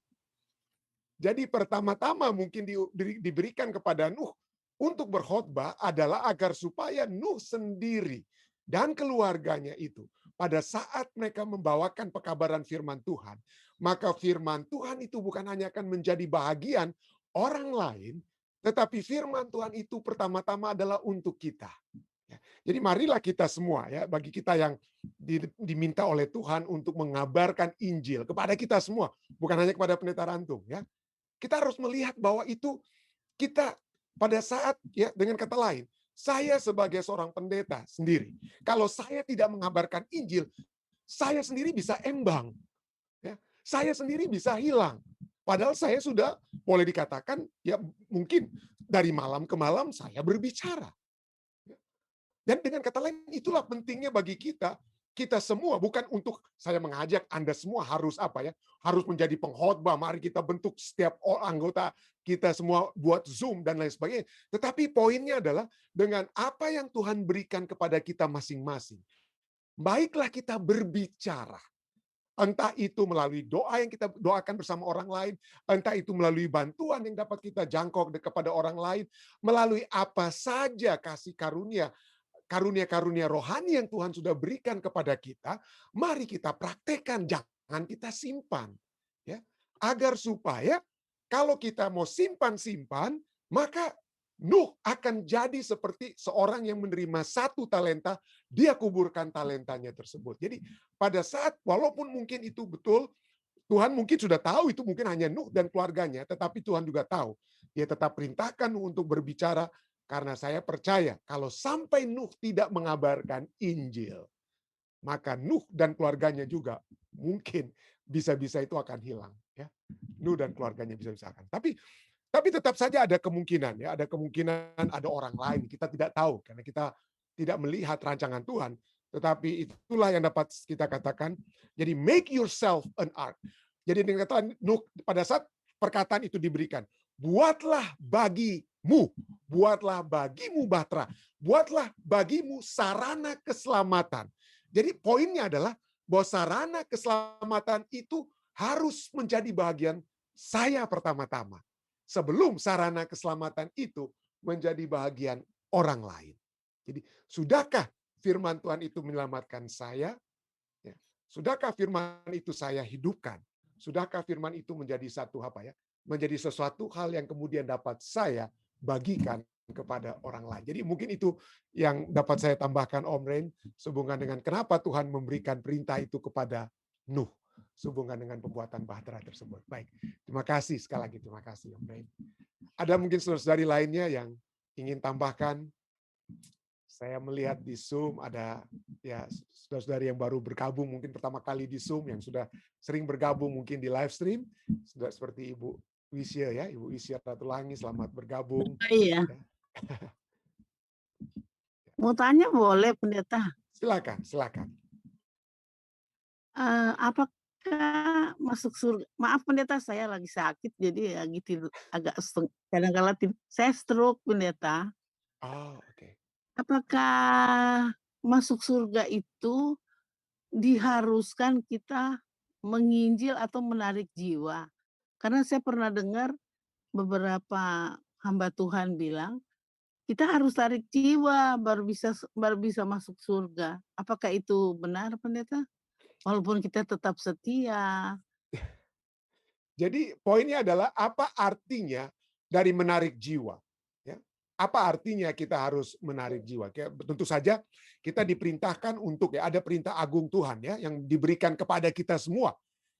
Jadi pertama-tama mungkin diberikan kepada Nuh untuk berkhotbah adalah agar supaya Nuh sendiri dan keluarganya itu pada saat mereka membawakan pekabaran firman Tuhan, maka firman Tuhan itu bukan hanya akan menjadi bahagian orang lain, tetapi firman Tuhan itu pertama-tama adalah untuk kita. Jadi marilah kita semua, ya, bagi kita yang diminta oleh Tuhan untuk mengabarkan Injil kepada kita semua, bukan hanya kepada pendeta Rantung, ya. Kita harus melihat bahwa itu kita pada saat, ya, dengan kata lain, saya sebagai seorang pendeta sendiri, kalau saya tidak mengabarkan Injil, saya sendiri bisa embang, ya. Saya sendiri bisa hilang. Padahal saya sudah boleh dikatakan, ya, mungkin dari malam ke malam saya berbicara. Dan dengan kata lain, itulah pentingnya bagi kita, kita semua, bukan untuk saya mengajak Anda semua harus apa, ya, harus menjadi pengkhotbah, mari kita bentuk setiap anggota kita semua buat Zoom dan lain sebagainya. Tetapi poinnya adalah dengan apa yang Tuhan berikan kepada kita masing-masing. Baiklah kita berbicara. Entah itu melalui doa yang kita doakan bersama orang lain, entah itu melalui bantuan yang dapat kita jangkau kepada orang lain, melalui apa saja kasih karunia-karunia rohani yang Tuhan sudah berikan kepada kita, mari kita praktekkan, jangan kita simpan. Ya, agar supaya kalau kita mau simpan-simpan, maka Nuh akan jadi seperti seorang yang menerima 1 talenta, dia kuburkan talentanya tersebut. Jadi pada saat, walaupun mungkin itu betul, Tuhan mungkin sudah tahu itu mungkin hanya Nuh dan keluarganya, tetapi Tuhan juga tahu. Dia tetap perintahkan Nuh untuk berbicara, karena saya percaya kalau sampai Nuh tidak mengabarkan Injil, maka Nuh dan keluarganya juga mungkin bisa-bisa itu akan hilang. Ya, Nuh dan keluarganya bisa-bisa akan. Tapi Tapi tetap saja ada kemungkinan ya, ada kemungkinan ada orang lain, kita tidak tahu karena kita tidak melihat rancangan Tuhan. Tetapi itulah yang dapat kita katakan. Jadi make yourself an ark. Jadi dengan kata Nuh, pada saat perkataan itu diberikan, buatlah bagimu bahtera, buatlah bagimu sarana keselamatan. Jadi poinnya adalah bahwa sarana keselamatan itu harus menjadi bagian saya pertama-tama. Sebelum sarana keselamatan itu menjadi bahagian orang lain. Jadi, sudahkah firman Tuhan itu menyelamatkan saya? Ya. Sudahkah firman itu saya hidupkan? Sudahkah firman itu menjadi satu apa ya? Menjadi sesuatu hal yang kemudian dapat saya bagikan kepada orang lain. Jadi mungkin itu yang dapat saya tambahkan, Om Rain, sehubungan dengan kenapa Tuhan memberikan perintah itu kepada Nuh, sehubungan dengan pembuatan bahtera tersebut. Baik, terima kasih sekali lagi, terima kasih Om Rain. Ada mungkin saudara-saudari lainnya yang ingin tambahkan? Saya melihat di Zoom ada ya saudara-saudari yang baru bergabung mungkin pertama kali di Zoom, yang sudah sering bergabung mungkin di live stream, sudah seperti Ibu Wisya ya, Ibu Wisya Ratulangi, selamat bergabung. Iya. Ya. Mau tanya boleh, Pendeta? Silakan, silakan. Apakah masuk surga? Maaf Pendeta, saya lagi sakit jadi lagi tidur agak kadang-kala saya stroke Pendeta. Oh, oke. Apakah masuk surga itu diharuskan kita menginjil atau menarik jiwa? Karena saya pernah dengar beberapa hamba Tuhan bilang, kita harus tarik jiwa baru bisa masuk surga. Apakah itu benar, Pendeta? Walaupun kita tetap setia. Jadi poinnya adalah apa artinya dari menarik jiwa? Ya. Apa artinya kita harus menarik jiwa? Tentu saja kita diperintahkan untuk ya ada perintah agung Tuhan ya yang diberikan kepada kita semua.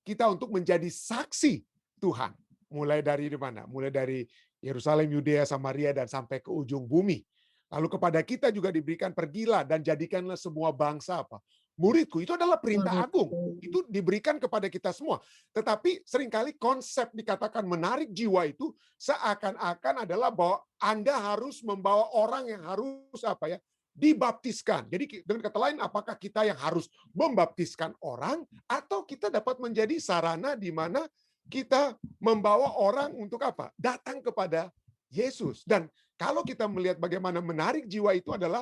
Kita untuk menjadi saksi Tuhan. Mulai dari mana? Mulai dari Yerusalem, Yudea, Samaria dan sampai ke ujung bumi. Lalu kepada kita juga diberikan pergilah dan jadikanlah semua bangsa apa? Muridku. Itu adalah perintah agung. Itu diberikan kepada kita semua. Tetapi seringkali konsep dikatakan menarik jiwa itu seakan-akan adalah bahwa Anda harus membawa orang yang harus apa ya? Dibaptiskan. Jadi dengan kata lain, apakah kita yang harus membaptiskan orang atau kita dapat menjadi sarana di mana kita membawa orang untuk apa? Datang kepada Yesus. Dan kalau kita melihat bagaimana menarik jiwa itu adalah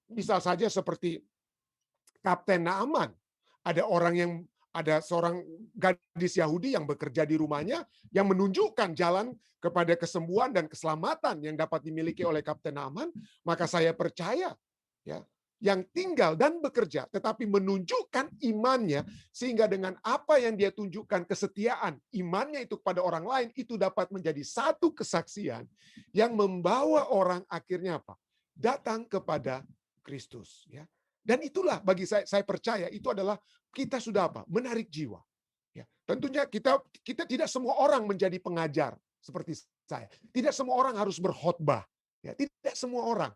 bisa saja seperti Kapten Naaman. Ada seorang gadis Yahudi yang bekerja di rumahnya yang menunjukkan jalan kepada kesembuhan dan keselamatan yang dapat dimiliki oleh Kapten Naaman, maka saya percaya ya, yang tinggal dan bekerja tetapi menunjukkan imannya sehingga dengan apa yang dia tunjukkan kesetiaan imannya itu kepada orang lain itu dapat menjadi satu kesaksian yang membawa orang akhirnya apa? Datang kepada Kristus ya. Dan itulah bagi saya percaya itu adalah kita sudah apa? Menarik jiwa. Ya, tentunya kita tidak semua orang menjadi pengajar seperti saya. Tidak semua orang harus berkhotbah. Ya, tidak semua orang.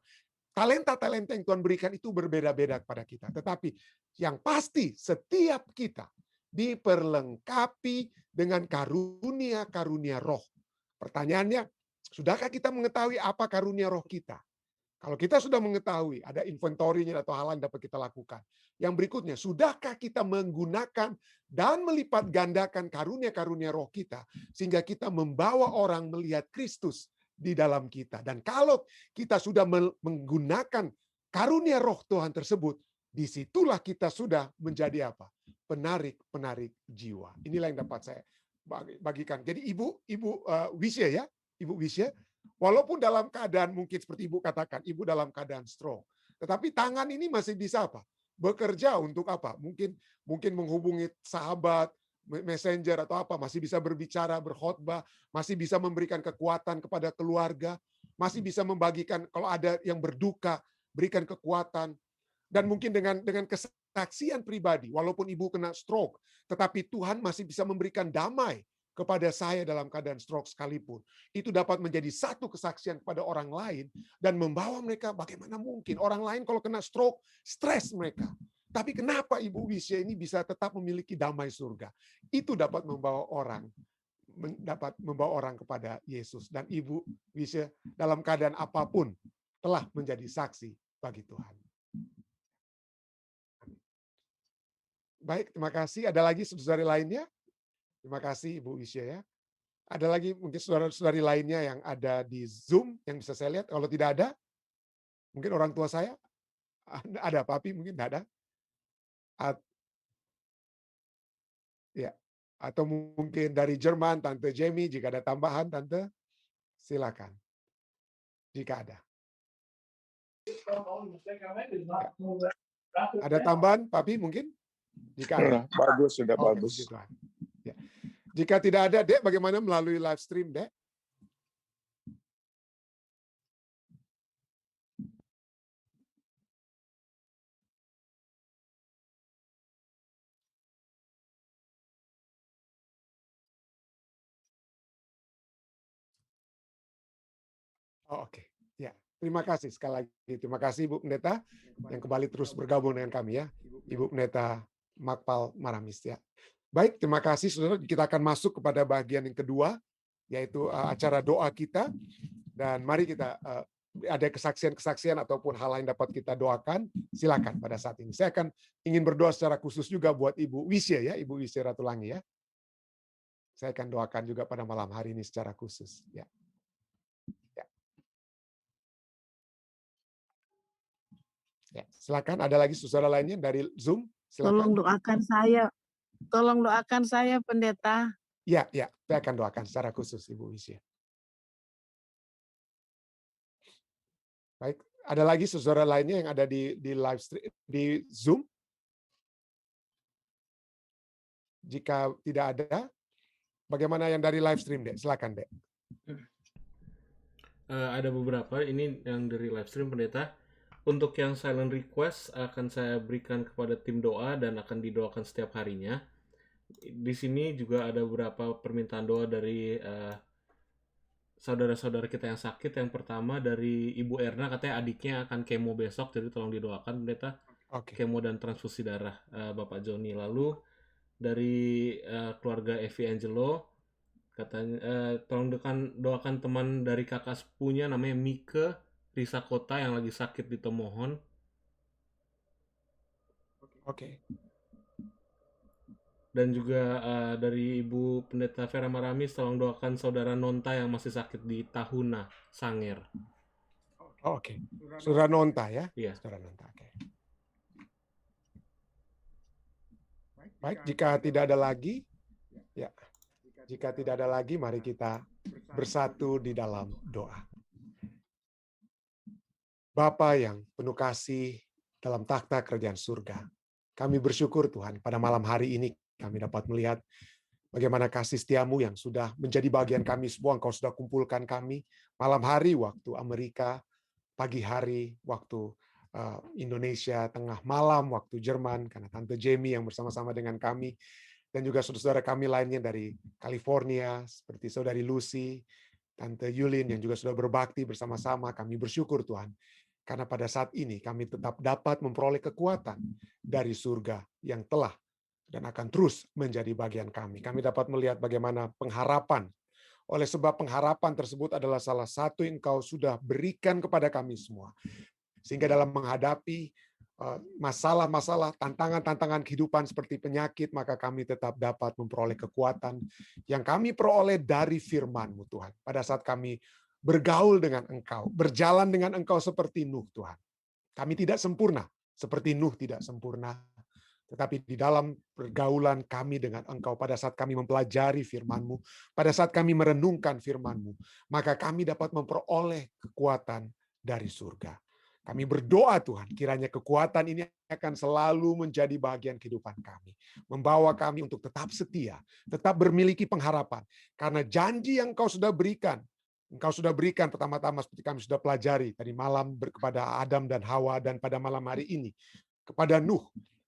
Talenta-talenta yang Tuhan berikan itu berbeda-beda kepada kita. Tetapi yang pasti setiap kita diperlengkapi dengan karunia-karunia roh. Pertanyaannya, sudahkah kita mengetahui apa karunia roh kita? Kalau kita sudah mengetahui, ada inventorinya atau hal yang dapat kita lakukan. Yang berikutnya, sudahkah kita menggunakan dan melipat gandakan karunia-karunia roh kita, sehingga kita membawa orang melihat Kristus di dalam kita. Dan kalau kita sudah menggunakan karunia roh Tuhan tersebut, disitulah kita sudah menjadi apa? Penarik-penarik jiwa. Inilah yang dapat saya bagikan. Jadi Ibu Wisya ya, Ibu Wisya, walaupun dalam keadaan mungkin seperti Ibu katakan, Ibu dalam keadaan stroke. Tetapi tangan ini masih bisa apa? Bekerja untuk apa? Mungkin menghubungi sahabat, messenger atau apa, masih bisa berbicara, berkhotbah, masih bisa memberikan kekuatan kepada keluarga, masih bisa membagikan kalau ada yang berduka, berikan kekuatan. Dan mungkin dengan kesaksian pribadi, walaupun Ibu kena stroke, tetapi Tuhan masih bisa memberikan damai kepada saya dalam keadaan stroke sekalipun. Itu dapat menjadi satu kesaksian kepada orang lain dan membawa mereka bagaimana mungkin. Orang lain kalau kena stroke, stres mereka. Tapi kenapa Ibu Wisya ini bisa tetap memiliki damai surga? Itu dapat membawa orang dapat membawa orang kepada Yesus. Dan Ibu bisa dalam keadaan apapun telah menjadi saksi bagi Tuhan. Baik, terima kasih. Ada lagi saudari lainnya? Terima kasih Ibu Wisya ya. Ada lagi mungkin saudara-saudari lainnya yang ada di Zoom yang bisa saya lihat? Kalau tidak ada, mungkin orang tua saya? Ada, Papi mungkin tidak ada? Ya. Atau mungkin dari Jerman, Tante Jamie, jika ada tambahan, Tante, silakan. Jika ada. Ya. Ada tambahan, Papi mungkin? Jika ada. Bagus, sudah bagus. Puji Tuhan. Ya. Jika tidak ada, Dek, bagaimana melalui live stream, Dek? Oh, oke. Ya, terima kasih sekali lagi. Terima kasih Ibu Pendeta yang kembali terus bergabung dengan kami ya. Ibu Pendeta Makpal Maramis ya. Baik, terima kasih Saudara. Kita akan masuk kepada bagian yang kedua, yaitu acara doa kita. Dan mari kita ada kesaksian-kesaksian ataupun hal lain dapat kita doakan, silakan pada saat ini. Saya akan ingin berdoa secara khusus juga buat Ibu Wisya ya, Ibu Wisya Ratulangi ya. Saya akan doakan juga pada malam hari ini secara khusus ya. Ya, silakan. Ada lagi saudara lainnya dari Zoom? Silakan. Tolong doakan saya, Pendeta. Ya, saya akan doakan secara khusus, Ibu Wisya. Baik, ada lagi saudara lainnya yang ada di live stream di Zoom? Jika tidak ada, bagaimana yang dari live stream, Dek? Silakan, Dek. Ada beberapa ini yang dari live stream, Pendeta. Untuk yang silent request akan saya berikan kepada tim doa dan akan didoakan setiap harinya. Di sini juga ada beberapa permintaan doa dari saudara-saudara kita yang sakit. Yang pertama dari Ibu Erna, katanya adiknya akan kemo besok, jadi tolong didoakan, Pendeta. Oke. Kemo dan transfusi darah Bapak Joni. Lalu dari keluarga Evi Angelo, katanya tolong doakan teman dari kakak sepupunya namanya Mike Risa Kota yang lagi sakit di Tomohon. Oke. Dan juga dari Ibu Pendeta Vera Maramis, tolong doakan saudara Nonta yang masih sakit di Tahuna, Sanger. Oke. Saudara Nonta ya? Iya. Saudara Nonta, oke. Baik, jika tidak ada lagi, ya. Jika tidak ada lagi, mari kita bersatu di dalam doa. Bapa yang penuh kasih dalam takhta kerajaan surga, kami bersyukur Tuhan pada malam hari ini kami dapat melihat bagaimana kasih setiamu yang sudah menjadi bagian kami semua. Engkau sudah kumpulkan kami malam hari waktu Amerika, pagi hari waktu Indonesia, tengah malam waktu Jerman, karena Tante Jamie yang bersama-sama dengan kami, dan juga saudara-saudara kami lainnya dari California, seperti Saudari Lucy, Tante Yulin yang juga sudah berbakti bersama-sama. Kami bersyukur Tuhan, karena pada saat ini kami tetap dapat memperoleh kekuatan dari surga yang telah dan akan terus menjadi bagian kami. Kami dapat melihat bagaimana pengharapan, oleh sebab pengharapan tersebut adalah salah satu yang Engkau sudah berikan kepada kami semua. Sehingga dalam menghadapi masalah-masalah, tantangan-tantangan kehidupan seperti penyakit, maka kami tetap dapat memperoleh kekuatan yang kami peroleh dari firman-Mu Tuhan. Pada saat kami bergaul dengan Engkau, berjalan dengan Engkau seperti Nuh Tuhan. Kami tidak sempurna, seperti Nuh tidak sempurna. Tetapi di dalam pergaulan kami dengan Engkau, pada saat kami mempelajari firman-Mu, pada saat kami merenungkan firman-Mu, maka kami dapat memperoleh kekuatan dari surga. Kami berdoa Tuhan, kiranya kekuatan ini akan selalu menjadi bagian kehidupan kami. Membawa kami untuk tetap setia, tetap bermiliki pengharapan. Karena janji yang Engkau sudah berikan, Engkau sudah berikan pertama-tama seperti kami sudah pelajari tadi malam kepada Adam dan Hawa, dan pada malam hari ini kepada Nuh.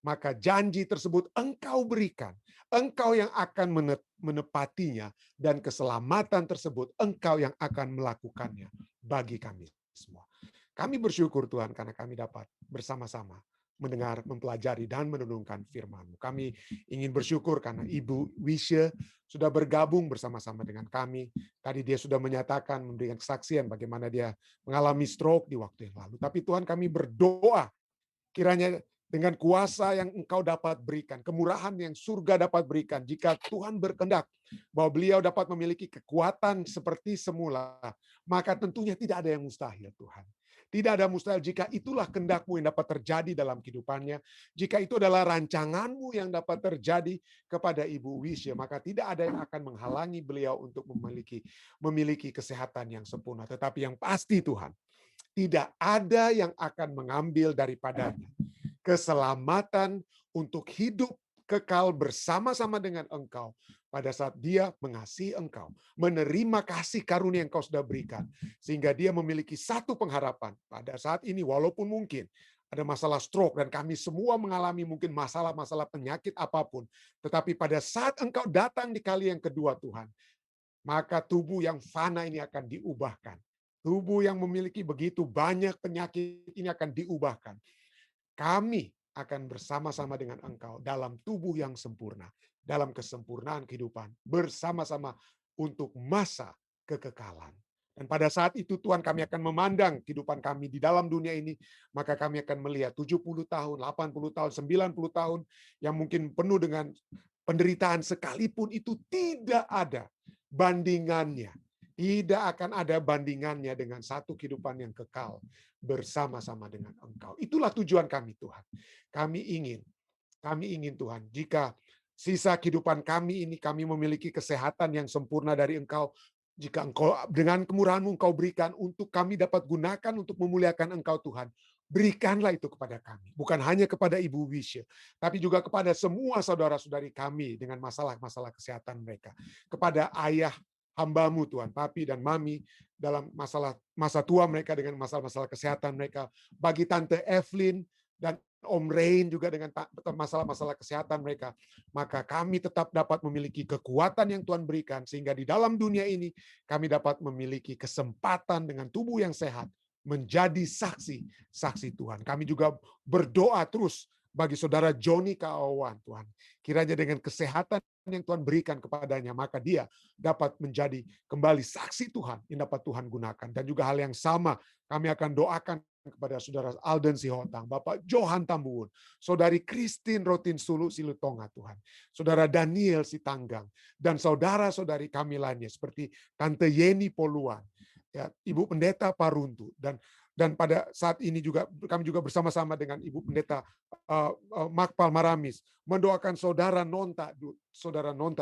Maka janji tersebut Engkau berikan. Engkau yang akan menepatinya, dan keselamatan tersebut Engkau yang akan melakukannya bagi kami semua. Kami bersyukur Tuhan karena kami dapat bersama-sama mendengar, mempelajari, dan merenungkan firman-Mu. Kami ingin bersyukur karena Ibu Wisya sudah bergabung bersama-sama dengan kami. Tadi dia sudah menyatakan, memberikan kesaksian bagaimana dia mengalami stroke di waktu yang lalu. Tapi Tuhan, kami berdoa kiranya dengan kuasa yang Engkau dapat berikan, kemurahan yang surga dapat berikan, jika Tuhan berkehendak bahwa beliau dapat memiliki kekuatan seperti semula, maka tentunya tidak ada yang mustahil, Tuhan. Tidak ada mustahil jika itulah kehendak-Mu yang dapat terjadi dalam kehidupannya. Jika itu adalah rancangan-Mu yang dapat terjadi kepada Ibu Wisya, maka tidak ada yang akan menghalangi beliau untuk memiliki kesehatan yang sempurna. Tetapi yang pasti, Tuhan, tidak ada yang akan mengambil daripadanya keselamatan untuk hidup kekal bersama-sama dengan Engkau pada saat dia mengasihi Engkau, menerima kasih karunia yang Engkau sudah berikan, sehingga dia memiliki satu pengharapan pada saat ini, walaupun mungkin ada masalah stroke dan kami semua mengalami mungkin masalah-masalah penyakit apapun, tetapi pada saat Engkau datang di kali yang kedua, Tuhan, maka tubuh yang fana ini akan diubahkan. Tubuh yang memiliki begitu banyak penyakit ini akan diubahkan. Kami akan bersama-sama dengan Engkau dalam tubuh yang sempurna, dalam kesempurnaan kehidupan, bersama-sama untuk masa kekekalan. Dan pada saat itu Tuhan, kami akan memandang kehidupan kami di dalam dunia ini, maka kami akan melihat 70 tahun, 80 tahun, 90 tahun yang mungkin penuh dengan penderitaan sekalipun, itu tidak ada bandingannya. Tidak akan ada bandingannya dengan satu kehidupan yang kekal bersama-sama dengan Engkau. Itulah tujuan kami, Tuhan. Kami ingin Tuhan, jika sisa kehidupan kami ini kami memiliki kesehatan yang sempurna dari Engkau, jika Engkau dengan kemurahan-Mu Engkau berikan untuk kami dapat gunakan untuk memuliakan Engkau, Tuhan, berikanlah itu kepada kami. Bukan hanya kepada Ibu Wisya, tapi juga kepada semua saudara-saudari kami dengan masalah-masalah kesehatan mereka. Kepada ayah hamba-Mu Tuhan, papi dan mami dalam masa tua mereka dengan masalah-masalah kesehatan mereka. Bagi Tante Evelyn dan Om Rain juga dengan masalah-masalah kesehatan mereka. Maka kami tetap dapat memiliki kekuatan yang Tuhan berikan, sehingga di dalam dunia ini kami dapat memiliki kesempatan dengan tubuh yang sehat menjadi saksi Tuhan. Kami juga berdoa terus bagi saudara Joni Kaawan, Tuhan. Kiranya dengan kesehatan yang Tuhan berikan kepadanya, maka dia dapat menjadi kembali saksi Tuhan yang dapat Tuhan gunakan. Dan juga hal yang sama kami akan doakan kepada saudara Alden Sihotang, Bapak Johan Tambuun, saudari Christine Rotin Sulu Silutonga, Tuhan, saudara Daniel Sitanggang, dan saudara-saudari kami lainnya seperti Tante Yeni Poluan, ya, Ibu Pendeta Paruntu, dan pada saat ini juga kami juga bersama-sama dengan Ibu Pendeta Makpal Maramis mendoakan saudara Nonta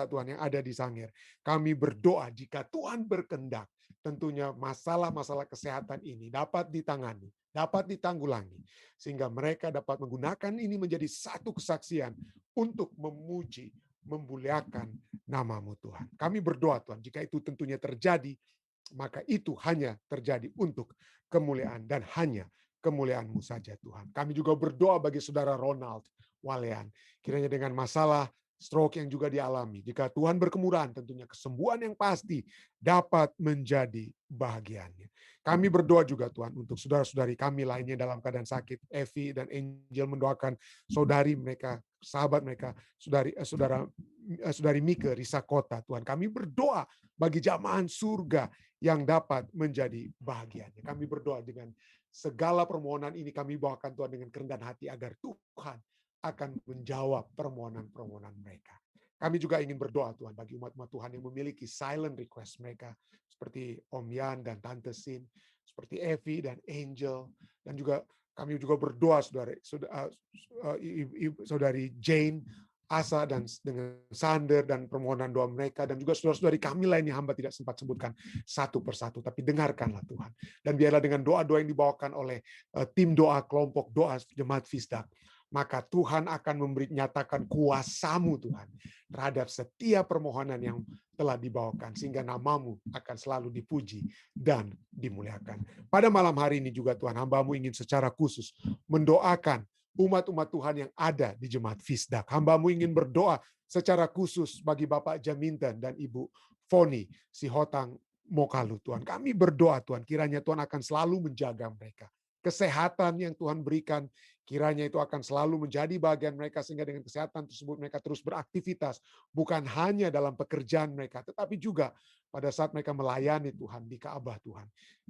Tuhan yang ada di Sangir. Kami berdoa jika Tuhan berkehendak, tentunya masalah-masalah kesehatan ini dapat ditangani, dapat ditanggulangi, sehingga mereka dapat menggunakan ini menjadi satu kesaksian untuk memuji, memuliakan nama-Mu Tuhan. Kami berdoa Tuhan, jika itu tentunya terjadi, maka itu hanya terjadi untuk kemuliaan dan hanya kemuliaan-Mu saja Tuhan. Kami juga berdoa bagi saudara Ronald Walean, kiranya dengan masalah stroke yang juga dialami, jika Tuhan berkemurahan, tentunya kesembuhan yang pasti dapat menjadi bahagiannya. Kami berdoa juga Tuhan untuk saudara-saudari kami lainnya dalam keadaan sakit. Evi dan Angel mendoakan saudari mereka, sahabat mereka, saudari Mika Risa Kota, Tuhan. Kami berdoa bagi jamaah surga yang dapat menjadi bahagiannya. Kami berdoa dengan segala permohonan ini, kami bawakan Tuhan dengan kerendahan hati agar Tuhan akan menjawab permohonan-permohonan mereka. Kami juga ingin berdoa Tuhan bagi umat-umat Tuhan yang memiliki silent request mereka, seperti Om Yan dan Tante Sin, seperti Evi dan Angel, dan juga kami juga berdoa saudari Jane, Asa dan dengan Sander dan permohonan doa mereka, dan juga saudara-saudari kami lain yang hamba tidak sempat sebutkan satu persatu, tapi dengarkanlah Tuhan. Dan biarlah dengan doa-doa yang dibawakan oleh tim doa, kelompok doa Jemaat Fisdak, maka Tuhan akan nyatakan kuasa-Mu Tuhan terhadap setiap permohonan yang telah dibawakan, sehingga nama-Mu akan selalu dipuji dan dimuliakan. Pada malam hari ini juga Tuhan, hamba-Mu ingin secara khusus mendoakan umat-umat Tuhan yang ada di Jemaat Fisdak. Hamba-Mu ingin berdoa secara khusus bagi Bapak Jaminten dan Ibu Foni Sihotang Mokalu Tuhan. Kami berdoa Tuhan, kiranya Tuhan akan selalu menjaga mereka. kesehatan yang Tuhan berikan, kiranya itu akan selalu menjadi bagian mereka, sehingga dengan kesehatan tersebut mereka terus beraktivitas, bukan hanya dalam pekerjaan mereka, tetapi juga pada saat mereka melayani Tuhan di Ka'bah Tuhan,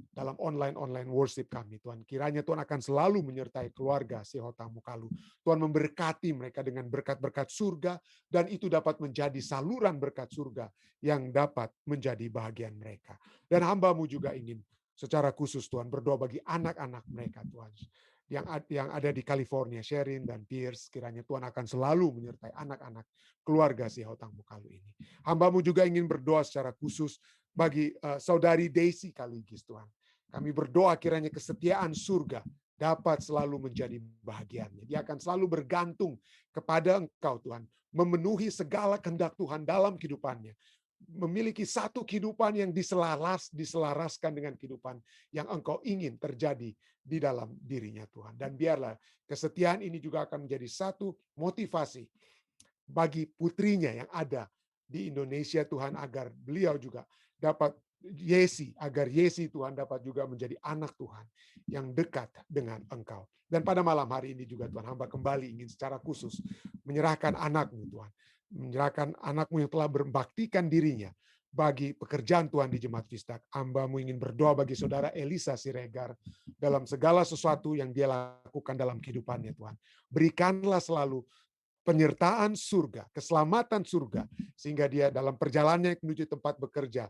dalam online worship kami Tuhan. Kiranya Tuhan akan selalu menyertai keluarga Sihota Mukalu. Tuhan memberkati mereka dengan berkat-berkat surga, dan itu dapat menjadi saluran berkat surga yang dapat menjadi bahagian mereka. Dan hamba-Mu juga ingin secara khusus Tuhan berdoa bagi anak-anak mereka Tuhan, yang ada di California, Sherin dan Pierce. Kiranya Tuhan akan selalu menyertai anak-anak keluarga Sihota Mukalu ini. Hamba-Mu juga ingin berdoa secara khusus bagi saudari Daisy Kaligis Tuhan. Kami berdoa kiranya kesetiaan surga dapat selalu menjadi bahagiannya. Dia akan selalu bergantung kepada Engkau Tuhan, memenuhi segala kehendak Tuhan dalam kehidupannya, memiliki satu kehidupan yang diselaraskan dengan kehidupan yang Engkau ingin terjadi di dalam dirinya Tuhan. Dan biarlah kesetiaan ini juga akan menjadi satu motivasi bagi putrinya yang ada di Indonesia Tuhan, agar beliau juga dapat agar Yesi Tuhan dapat juga menjadi anak Tuhan yang dekat dengan Engkau. Dan pada malam hari ini juga Tuhan, hamba kembali ingin secara khusus menyerahkan anak-Mu Tuhan, menyerahkan anak-Mu yang telah berbaktikan dirinya bagi pekerjaan Tuhan di Jemaat Vistak. Hamba-Mu ingin berdoa bagi saudara Elisa Siregar dalam segala sesuatu yang dia lakukan dalam kehidupannya Tuhan. Berikanlah selalu penyertaan surga, keselamatan surga, sehingga dia dalam perjalanannya menuju tempat bekerja,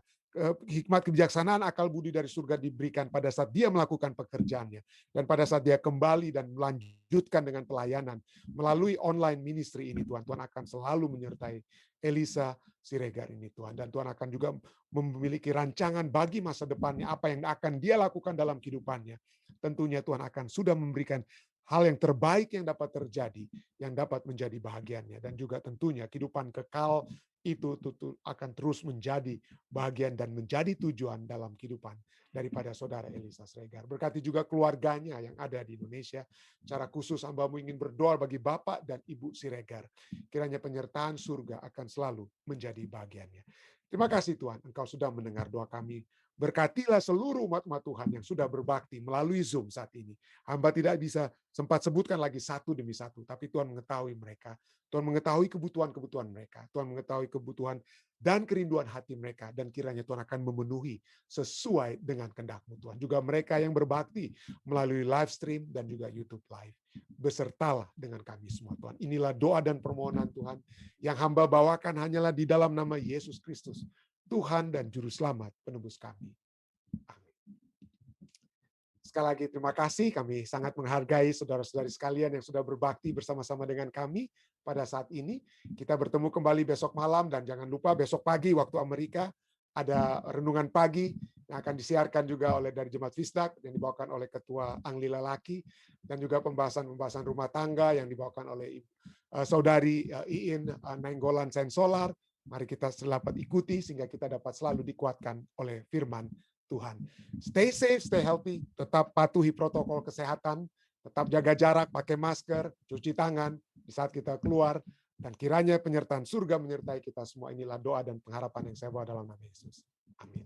hikmat kebijaksanaan akal budi dari surga diberikan pada saat dia melakukan pekerjaannya, dan pada saat dia kembali dan melanjutkan dengan pelayanan melalui online ministry ini Tuhan. Tuhan akan selalu menyertai Elisa Siregar ini Tuhan, dan Tuhan akan juga memiliki rancangan bagi masa depannya, apa yang akan dia lakukan dalam kehidupannya. Tentunya Tuhan akan sudah memberikan hal yang terbaik yang dapat terjadi, yang dapat menjadi bahagiannya. Dan juga tentunya kehidupan kekal itu akan terus menjadi bahagian dan menjadi tujuan dalam kehidupan daripada saudara Elisa Siregar. Berkati juga keluarganya yang ada di Indonesia. Secara khusus hamba-Mu ingin berdoa bagi Bapak dan Ibu Siregar. Kiranya penyertaan surga akan selalu menjadi bahagiannya. Terima kasih Tuhan, Engkau sudah mendengar doa kami. Berkatilah seluruh umat-umat Tuhan yang sudah berbakti melalui Zoom saat ini. Hamba tidak bisa sempat sebutkan lagi satu demi satu, tapi Tuhan mengetahui mereka. Tuhan mengetahui kebutuhan-kebutuhan mereka. Tuhan mengetahui kebutuhan dan kerinduan hati mereka. Dan kiranya Tuhan akan memenuhi sesuai dengan kehendak-Mu Tuhan. Juga mereka yang berbakti melalui live stream dan juga YouTube Live. Besertalah dengan kami semua Tuhan. Inilah doa dan permohonan Tuhan yang hamba bawakan hanyalah di dalam nama Yesus Kristus, Tuhan dan Juru Selamat penebus kami. Amin. Sekali lagi terima kasih, kami sangat menghargai saudara-saudari sekalian yang sudah berbakti bersama-sama dengan kami pada saat ini. Kita bertemu kembali besok malam, dan jangan lupa besok pagi waktu Amerika ada renungan pagi yang akan disiarkan juga dari Jemaat Vistak yang dibawakan oleh Ketua Angli Lelaki, dan juga pembahasan rumah tangga yang dibawakan oleh Saudari Iin Nainggolan Sensolar. Mari kita dapat ikuti sehingga kita dapat selalu dikuatkan oleh firman Tuhan. Stay safe, stay healthy, tetap patuhi protokol kesehatan, tetap jaga jarak, pakai masker, cuci tangan di saat kita keluar, dan kiranya penyertaan surga menyertai kita semua. Inilah doa dan pengharapan yang saya bawa dalam nama Yesus. Amin.